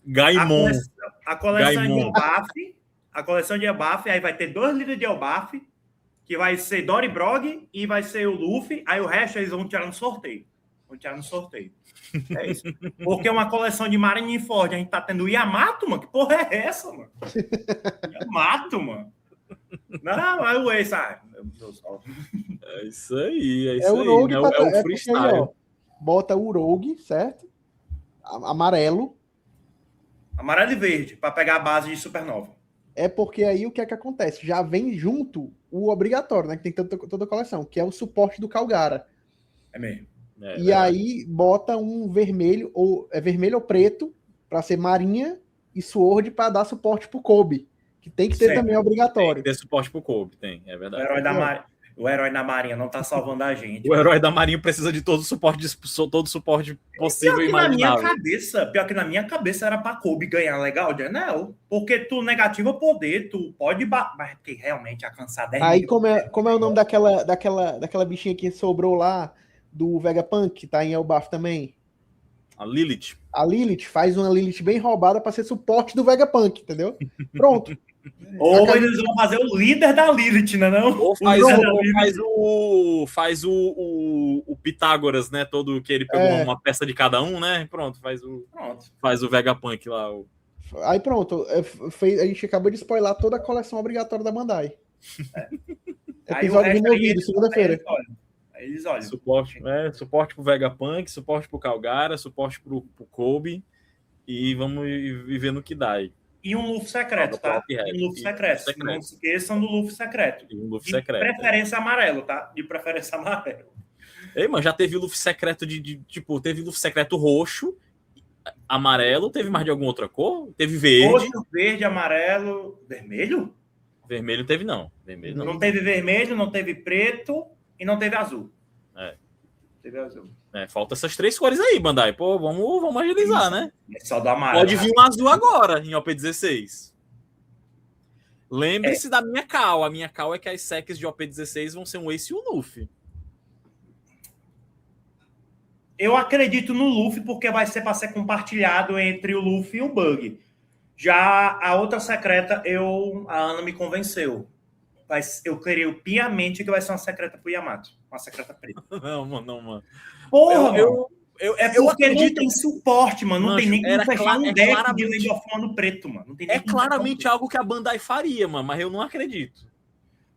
Gaimon. A coleção de Elbaf. A coleção de Elbaf. Aí vai ter 2 líderes de Elbaf. Que vai ser Dory Brog e vai ser o Luffy. Aí o resto eles vão tirar no sorteio. É isso. Porque é uma coleção de Marineford. A gente tá tendo Yamato, mano. Que porra é essa, mano? Yamato, mano. Não, é o Ace. Meu Deus. É isso aí. É o Rogue, né? É o freestyle. Porque, ó, bota o Rogue, certo? Amarelo. Amarelo e verde, para pegar a base de Supernova. É porque aí o que é que acontece? Já vem junto o obrigatório, né? Que tem toda a coleção, que é o suporte do Calgara. É mesmo. E aí bota um vermelho, ou vermelho ou preto, para ser Marinha e Sword para dar suporte pro Kobe. Que tem que ter também obrigatório. Tem que ter suporte pro Kobe, é verdade. O herói da Marinha não tá salvando a gente. O herói da Marinha precisa de todo o suporte possível e imaginável. Pior que na minha cabeça era pra Kobe ganhar legal de anel. Porque tu negativa poder, tu pode... Mas porque realmente alcançar 10 aí como é o nome daquela bichinha que sobrou lá do Vegapunk, que tá em Elbaf também? A Lilith. A Lilith faz uma Lilith bem roubada pra ser suporte do Vegapunk, entendeu? Pronto. Ou eles vão fazer o líder da Lilith, né? Não? Ou faz o Pitágoras, né? Todo que ele pegou uma peça de cada um, né? Pronto, faz o Vegapunk lá. Aí pronto, a gente acabou de spoiler toda a coleção obrigatória da Bandai. Episódio removido, segunda-feira. Aí eles olham. Suporte pro Vegapunk, suporte pro Calgara, suporte pro Kobe. E vamos ver no que dá aí. E um Luffy secreto, tá? Um Luffy secreto. Não se esqueçam do Luffy secreto. E um Luffy secreto. De preferência amarelo, tá? De preferência amarelo. Ei, mano, já teve Luffy secreto tipo, teve Luffy secreto roxo, amarelo, teve mais de alguma outra cor? Teve verde. Roxo, verde, amarelo, vermelho? Vermelho teve não. Vermelho não. Não teve vermelho, não teve preto e não teve azul. Teve azul. Falta essas 3 cores aí, Bandai. Pô, vamos agilizar, né? É só do amarelo. Pode vir um azul agora, em OP16. Lembre-se da minha call. A minha call é que as secs de OP16 vão ser um Ace e um Luffy. Eu acredito no Luffy porque vai ser para ser compartilhado entre o Luffy e o Bug. Já a outra secreta, a Ana me convenceu. Eu creio piamente que vai ser uma secreta pro Yamato. Uma secreta preta. Não, mano. Porra, eu porque acredito... não tem suporte, mano. Não tem nem como fechar um deck de Land of Mana preto, mano. Não tem nem claramente algo que a Bandai faria, mano. Mas eu não acredito.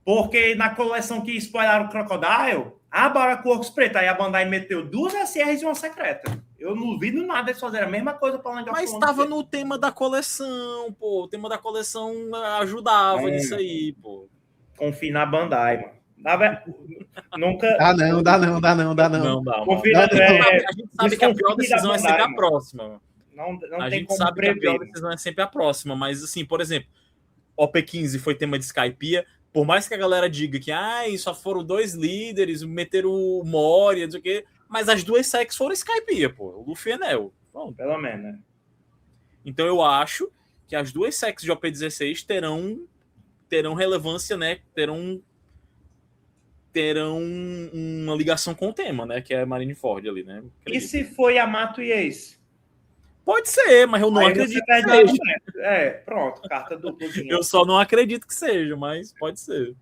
Porque na coleção que spoilaram o Crocodile, a Baracoorks preta. Aí a Bandai meteu 2 SRs e uma secreta. Eu não duvido nada eles fazerem a mesma coisa para Land of Mas Wonder. estava no tema da coleção, pô. O tema da coleção ajudava nisso aí, pô. Confie na Bandai, mano. Nunca. Dá não. Não dá, Confie mano. na- A gente sabe que a pior decisão é sempre a próxima. Não A tem gente como sabe que a pior prever. decisão é sempre a próxima, mas assim, por exemplo, OP15 foi tema de Skypiea, por mais que a galera diga que só foram 2 líderes, meteram o Moria, não sei o quê, mas as 2 sexs foram Skypiea, pô, o Luffy e Enel. Bom, Pelo menos, né? então eu acho que as 2 sexs de OP16 terão relevância, né? Terão uma ligação com o tema, né? Que é Marineford ali, né? E se foi Yamato e Ace? Pode ser, mas eu não Aí acredito você que perde seja. argumento. Pronto, carta dupla de novo. Eu só não acredito que seja, mas pode ser.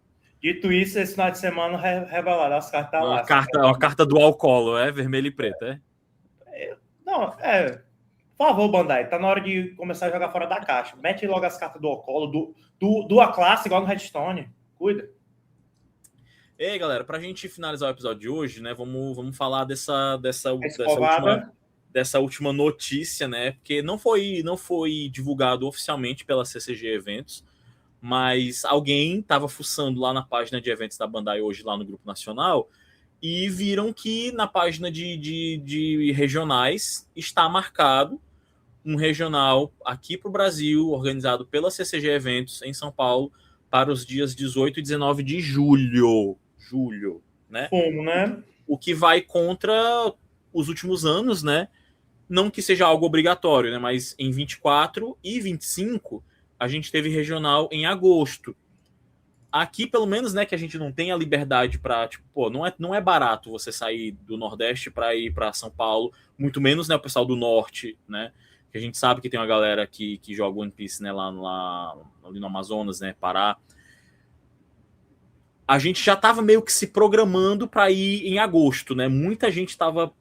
Dito isso, esse final de semana revelado as cartas lá. Uma carta dual color, vermelho e preto, Não, por favor, Bandai, tá na hora de começar a jogar fora da caixa. Mete logo as cartas do Ocolo, do A classe, igual no Redstone. Cuida. E aí, galera, pra gente finalizar o episódio de hoje, né, vamos falar dessa última notícia, né, porque não foi divulgado oficialmente pela CCG Eventos, mas alguém estava fuçando lá na página de eventos da Bandai hoje, lá no Grupo Nacional, e viram que na página de regionais está marcado um regional aqui para o Brasil, organizado pela CCG Eventos em São Paulo, para os dias 18 e 19 de julho, né? Como, né? O que vai contra os últimos anos, né? Não que seja algo obrigatório, né? Mas em 24 e 25 a gente teve regional em agosto. Aqui, pelo menos, né, que a gente não tem a liberdade para, tipo, pô, não é barato você sair do Nordeste para ir para São Paulo, muito menos, né, o pessoal do Norte, né? Que a gente sabe que tem uma galera que joga One Piece, né, lá ali no Amazonas, né, Pará. A gente já estava meio que se programando para ir em agosto, né? Muita gente estava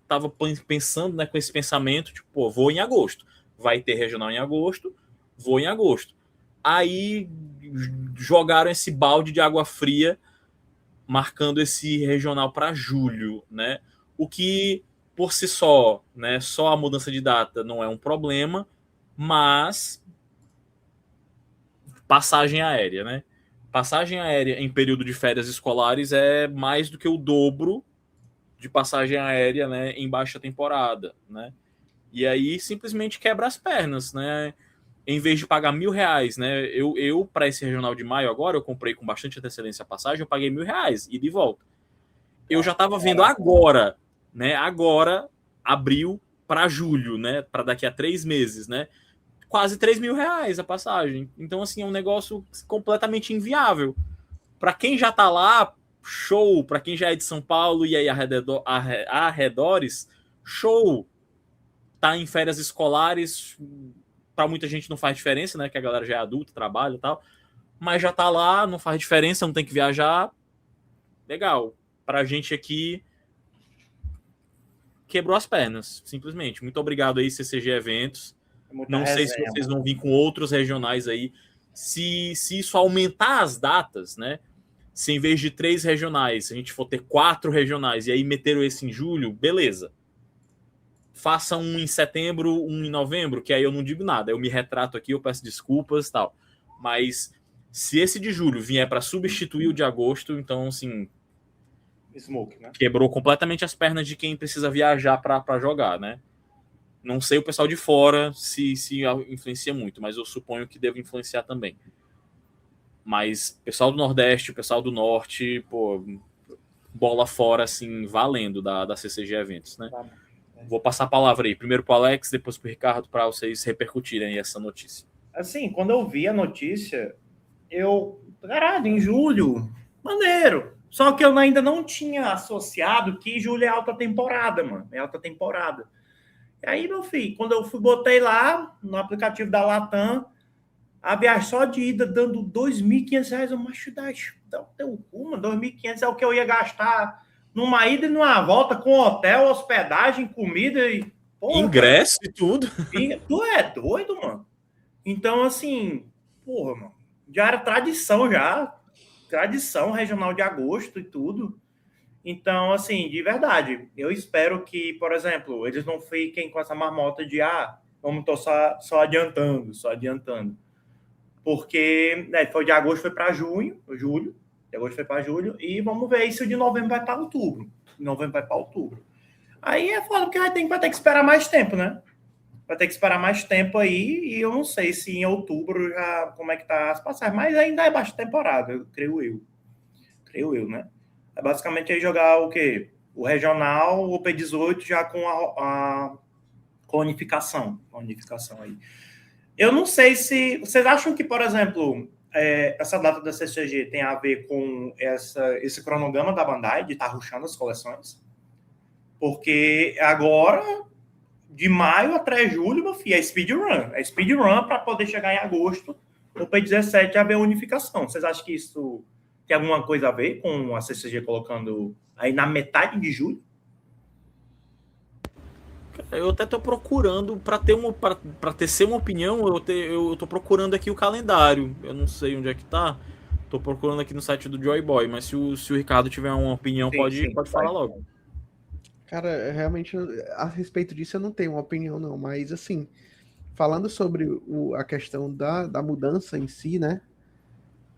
pensando, né, com esse pensamento, tipo, pô, vou em agosto. Vai ter regional em agosto, vou em agosto. Aí jogaram esse balde de água fria, marcando esse regional para julho, né? O que, por si só, né, só a mudança de data não é um problema, mas passagem aérea, né? Passagem aérea em período de férias escolares é mais do que o dobro de passagem aérea, né, em baixa temporada, né? E aí simplesmente quebra as pernas, né? Em vez de pagar R$1.000, né? Eu para esse regional de maio agora, eu comprei com bastante antecedência a passagem, eu paguei R$1.000 ida e volta. Eu já estava vendo agora, né? Agora, abril para julho, né? Para daqui a 3 meses, né? Quase R$3.000 a passagem. Então, assim, é um negócio completamente inviável. Para quem já tá lá, show. Para quem já é de São Paulo e aí arredores, show. Tá em férias escolares, para muita gente não faz diferença, né? Que a galera já é adulta, trabalha e tal. Mas já tá lá, não faz diferença, não tem que viajar. Legal. Pra gente aqui, quebrou as pernas, simplesmente. Muito obrigado aí, CCG Eventos. Não sei se vocês vão vir com outros regionais aí. Se isso aumentar as datas, né? Se em vez de 3 regionais, a gente for ter 4 regionais e aí meteram esse em julho, beleza. Faça um em setembro, um em novembro, que aí eu não digo nada. Eu me retrato aqui, eu peço desculpas e tal. Mas se esse de julho vier para substituir o de agosto, então, assim, Smoke, né? Quebrou completamente as pernas de quem precisa viajar para jogar, né? Não sei o pessoal de fora se influencia muito, mas eu suponho que deve influenciar também. Mas pessoal do Nordeste, pessoal do Norte, pô, bola fora, assim, valendo da CCG Eventos, né? Vou passar a palavra aí, primeiro para o Alex, depois para o Ricardo, para vocês repercutirem essa notícia. Assim, quando eu vi a notícia, caralho, em julho, maneiro. Só que eu ainda não tinha associado que julho é alta temporada, mano. É alta temporada. E aí, meu filho, quando eu botei lá no aplicativo da Latam, a viagem só de ida dando R$2.500, eu macho dá o teu cu, mano. R$2.500 é o que eu ia gastar numa ida e numa volta com hotel, hospedagem, comida e... Porra, ingresso cara. E tudo. E tu é doido, mano. Então, assim, porra, mano, já era tradição já. Tradição regional de agosto e tudo. Então, assim, de verdade, eu espero que, por exemplo, eles não fiquem com essa marmota de vamos estar só adiantando. Porque foi de agosto foi para julho, de agosto foi para julho, e vamos ver se o de novembro vai para outubro. Aí é foda, porque vai ter que esperar mais tempo, né? Vai ter que esperar mais tempo aí, e eu não sei se em outubro já como é que tá as passagens, mas ainda é baixa temporada, creio eu, né? É basicamente aí jogar o quê? O regional, o P18 já com a unificação aí. Eu não sei se... Vocês acham que, por exemplo, essa data da CCG tem a ver com esse cronograma da Bandai de estar rushando as coleções? Porque agora, de maio até julho, meu filho, é speedrun. É speedrun para poder chegar em agosto, no P17, já ver a unificação. Vocês acham que isso tem alguma coisa a ver com a CCG colocando aí na metade de julho? Eu até tô procurando, para tecer uma opinião, eu tô procurando aqui o calendário. Eu não sei onde é que tá. Tô procurando aqui no site do Joy Boy, mas se o Ricardo tiver uma opinião, pode falar logo. Cara, realmente, a respeito disso eu não tenho uma opinião, não. Mas, assim, falando sobre a questão da mudança em si, né?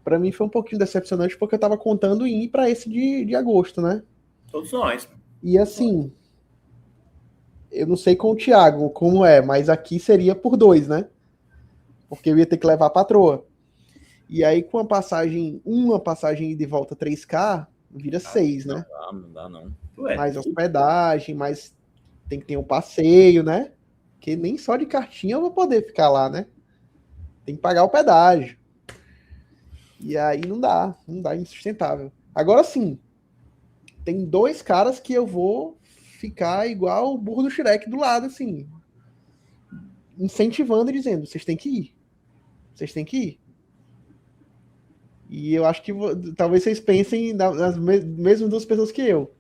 Pra mim foi um pouquinho decepcionante, porque eu tava contando em ir pra esse de agosto, né? Todos nós. E, assim, eu não sei com o Thiago como é, mas aqui seria por 2, né? Porque eu ia ter que levar a patroa. E aí, com uma passagem de volta 3K, vira 6, né? Não dá, não. Mais hospedagem, mais tem que ter um passeio, né? Porque nem só de cartinha eu vou poder ficar lá, né? Tem que pagar o pedágio. E aí não dá, insustentável. Agora sim, tem 2 caras que eu vou ficar igual o burro do Shrek do lado, assim, incentivando e dizendo, vocês têm que ir. E eu acho que talvez vocês pensem nas mesmas 2 pessoas que eu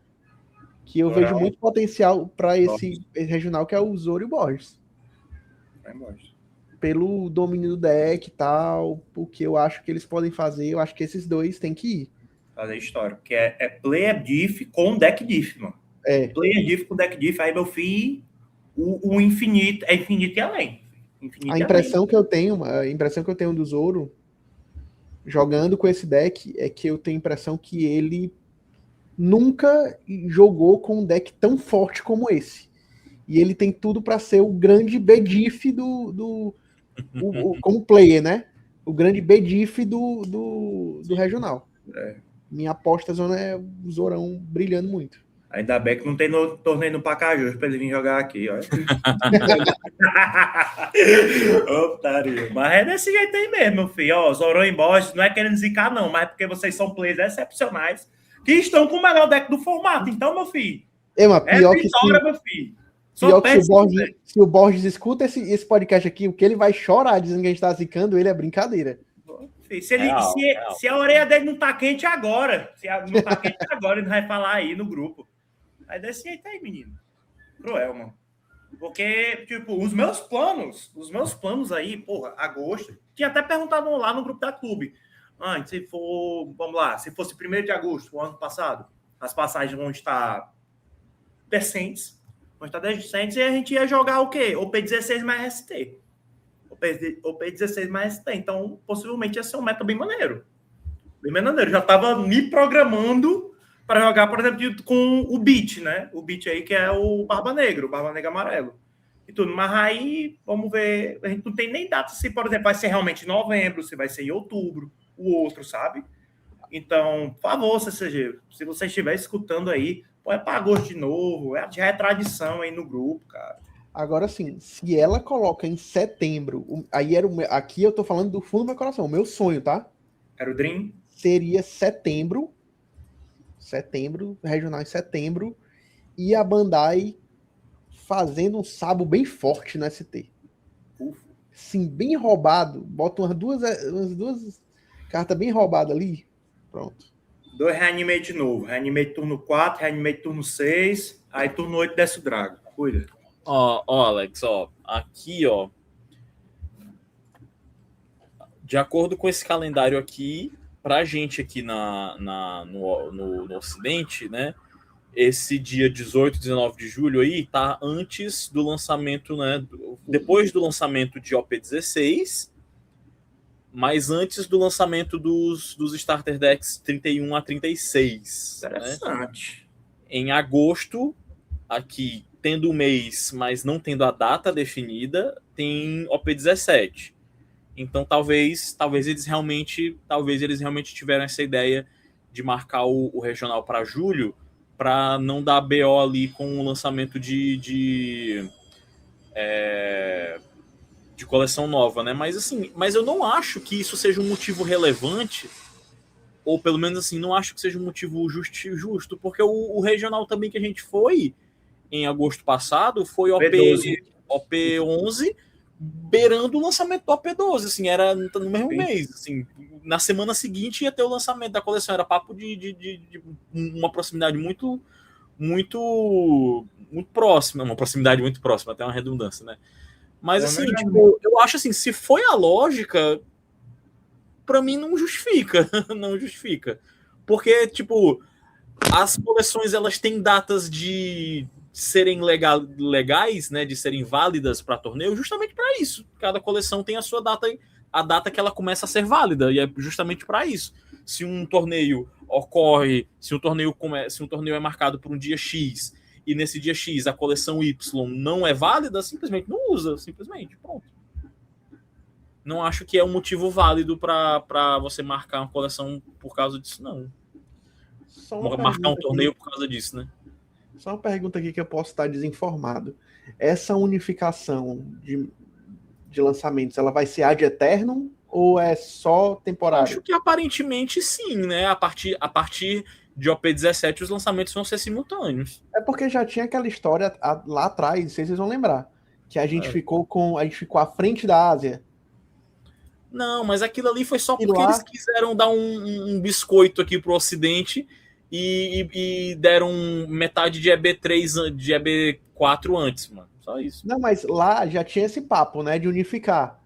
vejo muito potencial para esse regional, que é o Zoro e o Borges. Pelo domínio do deck e tal, o que eu acho que eles podem fazer, eu acho que esses 2 têm que ir. Fazer história, porque é player diff com deck diff, mano. Player diff com deck diff, aí meu filho, o infinito, é infinito e além. A impressão que eu tenho do Zoro jogando com esse deck é que eu tenho a impressão que ele nunca jogou com um deck tão forte como esse. E ele tem tudo para ser o grande B-Diff como player, né? O grande B-Diff do regional. Minha aposta zona é o Zorão brilhando muito. Ainda bem que não tem torneio no Pacajus para ele vir jogar aqui, olha. Otário. Mas é desse jeito aí mesmo, meu filho. Ó, Zorão e Borges, não é querendo zicar, não, mas é porque vocês são players excepcionais que estão com o melhor deck do formato. Então, meu filho, pior que vitória, meu filho. Pior que se o Borges escuta esse podcast aqui, o que ele vai chorar dizendo que a gente tá zicando ele é brincadeira. Se a orelha dele não tá quente agora, ele não vai falar aí no grupo. Aí desse jeito aí, menino. Cruel, mano. Porque, tipo, os meus planos aí, porra, agosto, tinha até perguntado lá no grupo da clube. Se fosse 1º de agosto, o ano passado, as passagens vão estar decentes, e a gente ia jogar o quê? O P16 mais ST. O P16 mais ST. Então, possivelmente ia ser um meta bem maneiro. Já tava me programando para jogar, por exemplo, com o Beat, né? O Beat aí, que é o Barba Negra amarelo. E tudo. Mas aí, vamos ver. A gente não tem nem data se, por exemplo, vai ser realmente em novembro, se vai ser em outubro, o outro, sabe? Então, por favor, CCG, se você estiver escutando aí, põe para agosto de novo. Já é tradição aí no grupo, cara. Agora sim, se ela coloca em setembro, aqui eu tô falando do fundo do meu coração, o meu sonho, tá? Era o Dream? Seria setembro, regional em setembro, e a Bandai fazendo um sabo bem forte no ST. Sim, bem roubado. Bota umas duas cartas bem roubadas ali. Pronto. 2 Reanimate novo. Reanimate turno 4, Reanimate turno 6, aí turno 8 desce o Drago. Cuida. Ó, Alex, aqui, de acordo com esse calendário aqui, pra gente aqui no Ocidente, né, esse dia 18, 19 de julho aí tá antes do lançamento, né? Depois do lançamento de OP16, mas antes do lançamento dos Starter Decks 31 a 36. Interessante. Né? Em agosto, aqui tendo o mês, mas não tendo a data definida, tem OP17. Então talvez eles realmente tiveram essa ideia de marcar o regional para julho, para não dar BO ali com o lançamento de coleção nova, né? Mas assim, eu não acho que isso seja um motivo relevante, ou pelo menos assim, não acho que seja um motivo justo, porque o regional também que a gente foi em agosto passado foi OP11, beirando o lançamento do OP12, assim, era no mesmo mês, assim, na semana seguinte ia ter o lançamento da coleção, era papo de uma proximidade muito próxima, uma proximidade muito próxima, até uma redundância, né? Mas assim, tipo, eu acho assim, se foi a lógica, pra mim não justifica, não justifica. Porque, tipo, as coleções, elas têm datas de serem legais, né, de serem válidas para torneio, justamente para isso. Cada coleção tem a sua data, a data que ela começa a ser válida, e é justamente para isso. Se um torneio ocorre, se um torneio é marcado por um dia X, e nesse dia X a coleção Y não é válida, simplesmente não usa, simplesmente, pronto. Não acho que é um motivo válido para você marcar uma coleção por causa disso, não. Marcar um torneio por causa disso, né? Só uma pergunta aqui que eu posso estar desinformado. Essa unificação de lançamentos, ela vai ser ad eternum ou é só temporário? Acho que aparentemente sim, né? A partir de OP17 os lançamentos vão ser simultâneos. É porque já tinha aquela história lá atrás, não sei se vocês vão lembrar, que a gente ficou à frente da Ásia. Não, mas aquilo ali foi só porque eles quiseram dar um biscoito aqui pro Ocidente e deram metade de EB3, de EB4 antes, mano. Só isso. Não, mas lá já tinha esse papo, né, de unificar.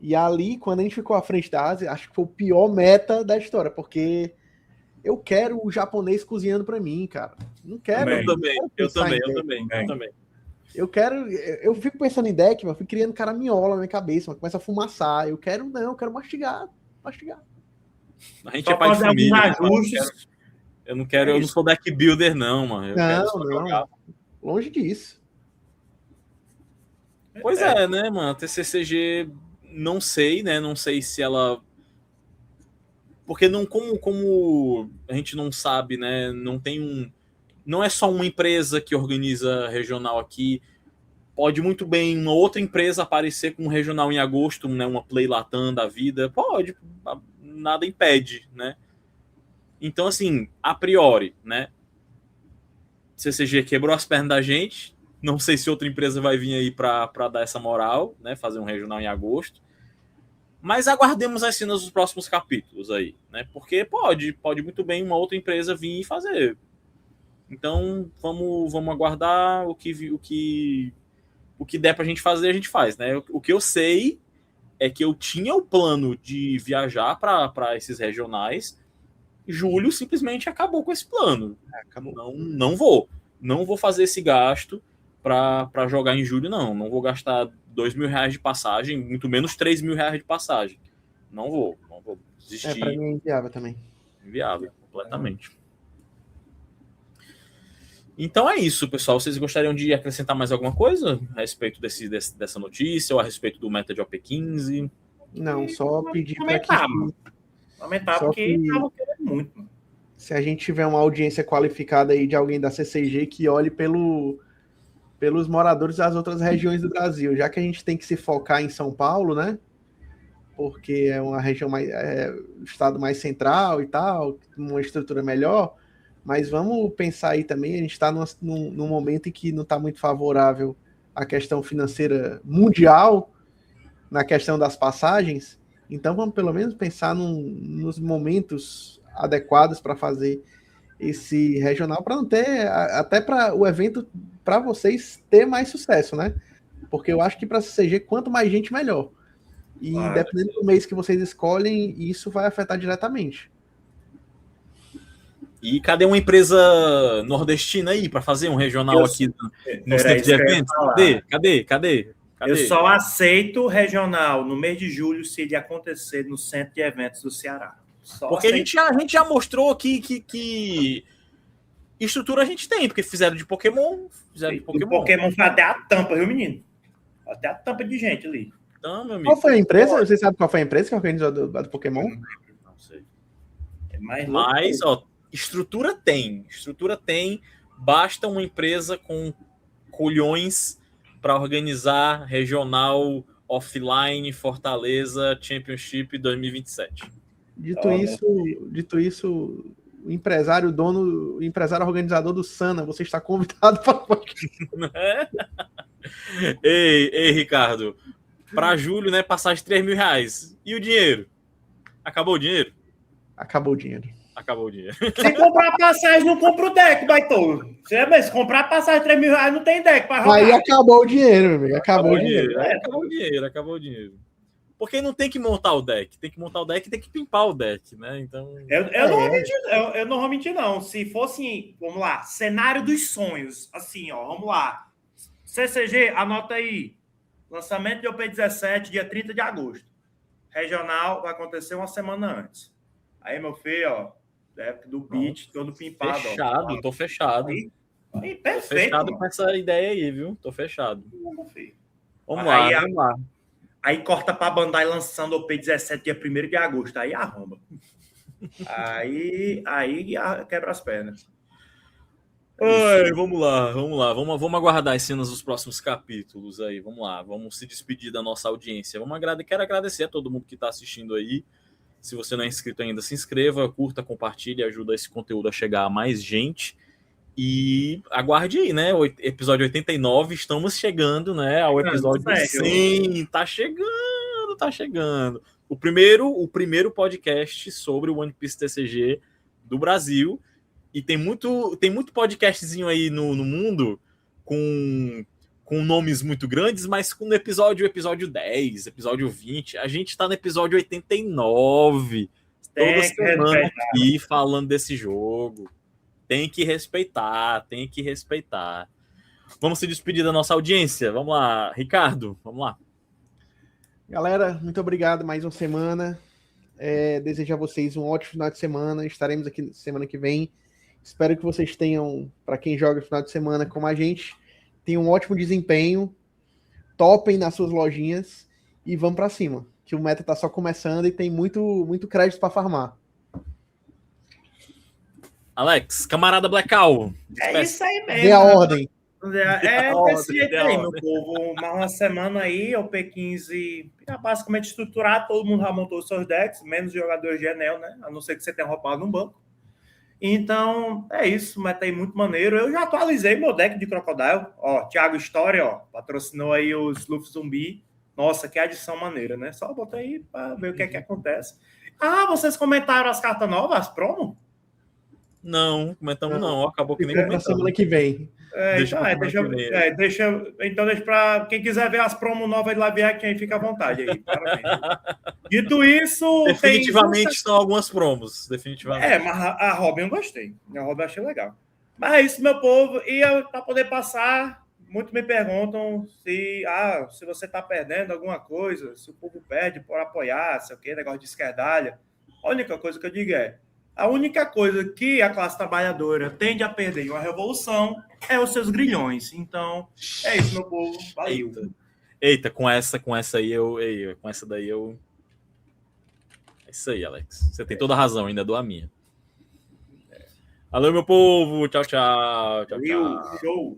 E ali, quando a gente ficou à frente da Ásia, acho que foi o pior meta da história, porque eu quero o japonês cozinhando pra mim, cara. Não quero. Eu também. Eu fico pensando em deck, mas eu fico criando caraminhola na minha cabeça, mas começa a fumaçar. Eu quero mastigar. A gente é pai de família. Eu não sou deck builder, não, mano. Eu quero só jogar. Longe disso. Pois é, né, mano? TCCG, não sei, né? Não sei se ela... Porque não, como a gente não sabe, né? Não é só uma empresa que organiza regional aqui. Pode muito bem uma outra empresa aparecer com um regional em agosto, né? Uma Play Latam da vida. Pode, nada impede, né? Então, assim, a priori, né? CCG quebrou as pernas da gente. Não sei se outra empresa vai vir aí para dar essa moral, né? Fazer um regional em agosto. Mas aguardemos as cenas dos próximos capítulos aí, né? Porque pode muito bem uma outra empresa vir e fazer. Então, vamos aguardar o que der pra gente fazer, a gente faz, né? O que eu sei é que eu tinha o plano de viajar para esses regionais. Julho simplesmente acabou com esse plano. Não vou fazer esse gasto para jogar em julho, não vou gastar R$2.000 de passagem, muito menos R$3.000 de passagem. Não vou desistir. Para mim é inviável também. Inviável, completamente. Então é isso, pessoal. Vocês gostariam de acrescentar mais alguma coisa a respeito dessa notícia ou a respeito do meta de OP15? Não, só pedir para que... Aumentar, porque tava querendo muito. Se a gente tiver uma audiência qualificada aí de alguém da CCG que olhe pelos moradores das outras regiões do Brasil, já que a gente tem que se focar em São Paulo, né? Porque é uma região estado mais central e tal, uma estrutura melhor, mas vamos pensar aí também, a gente está num momento em que não está muito favorável à questão financeira mundial, na questão das passagens. Então vamos pelo menos pensar nos momentos adequados para fazer esse regional, para não ter, até para o evento, para vocês ter mais sucesso, né? Porque eu acho que para a CCG, quanto mais gente, melhor. E dependendo do mês que vocês escolhem, isso vai afetar diretamente. E cadê uma empresa nordestina aí para fazer um regional aqui no centro de eventos? Cadê? Eu só aceito regional no mês de julho se ele acontecer no centro de eventos do Ceará. Porque a gente já mostrou aqui que estrutura a gente tem, porque fizeram de Pokémon. Pokémon foi até a tampa, viu, menino? Até a tampa de gente ali. Então, meu amigo, qual foi a empresa? Você sabe qual foi a empresa que organizou do Pokémon? Não sei. Mas, ó, estrutura tem. Basta uma empresa com colhões para organizar regional offline Fortaleza Championship 2027. Dito isso, o empresário organizador do Sana, você está convidado para... Ei, Ricardo, para julho, né, passagem de R$3.000. E o dinheiro? Acabou o dinheiro? Acabou o dinheiro. Se comprar passagem, não compra o deck, baitouro. Se comprar passagem de R$3.000, não tem deck para jogar. Aí acabou o dinheiro, meu amigo. Acabou o dinheiro. Porque não tem que montar o deck. Tem que montar o deck e tem que pimpar o deck, né? Então... Eu não vou mentir, não. Se fosse, vamos lá, cenário dos sonhos. Assim, ó, vamos lá. CCG, anota aí. Lançamento de OP17, dia 30 de agosto. Regional vai acontecer uma semana antes. Aí, meu filho, ó, do beat, todo pimpado. Fechado, ó. Tô fechado. Aí, perfeito. Tô fechado com essa ideia aí, viu? Tô fechado. Vamos lá. Aí corta pra Bandai lançando o P17 dia 1º de agosto. Aí arromba. aí quebra as pernas. Vamos lá. Vamos aguardar as cenas dos próximos capítulos aí. Vamos lá. Vamos se despedir da nossa audiência. Quero agradecer a todo mundo que está assistindo aí. Se você não é inscrito ainda, se inscreva, curta, compartilhe, ajuda esse conteúdo a chegar a mais gente. E aguarde aí, né? O episódio 89, estamos chegando, né? Ao episódio 100. Tá chegando. O primeiro podcast sobre o One Piece TCG do Brasil. E tem muito podcastzinho aí no mundo com nomes muito grandes, mas com o episódio 10, episódio 20, a gente tá no episódio 89. Toda semana aqui falando desse jogo. Tem que respeitar. Vamos se despedir da nossa audiência. Vamos lá, Ricardo, vamos lá. Galera, muito obrigado mais uma semana. Desejo a vocês um ótimo final de semana. Estaremos aqui semana que vem. Espero que vocês tenham, para quem joga final de semana como a gente, tenham um ótimo desempenho, topem nas suas lojinhas e vamos para cima, que o meta tá só começando e tem muito crédito para farmar. Alex, camarada Blackout. É isso aí mesmo. Dê a ordem. Desse jeito aí, meu povo. Mais uma semana aí, o P15 basicamente estruturado, todo mundo já montou os seus decks, menos jogadores de Enel, né? A não ser que você tenha roubado no banco. Então, é isso, mas tá aí muito maneiro. Eu já atualizei meu deck de Crocodile. Ó, Thiago História, ó, patrocinou aí os Luffy Zumbi. Nossa, que adição maneira, né? Só botei aí para ver o que é que acontece. Vocês comentaram as cartas novas, as promo? Não, comentamos não. Acabou que nem comentamos. Semana que vem. Deixa para quem quiser ver as promos novas de Live Action aí, fica à vontade aí. Dito isso, definitivamente são algumas promos, definitivamente. Mas a Robin eu gostei. A Robin eu achei legal. Mas é isso, meu povo. E para poder passar, muitos me perguntam se você está perdendo alguma coisa, se o povo perde por apoiar, sei o que, negócio de esquerdalha. A única coisa que eu digo a única coisa que a classe trabalhadora tende a perder em uma revolução é os seus grilhões. Então, é isso, meu povo. Valeu. Eita, com essa daí eu... É isso aí, Alex. Você tem toda a razão, ainda dou a minha. Alô, meu povo. Tchau. Show.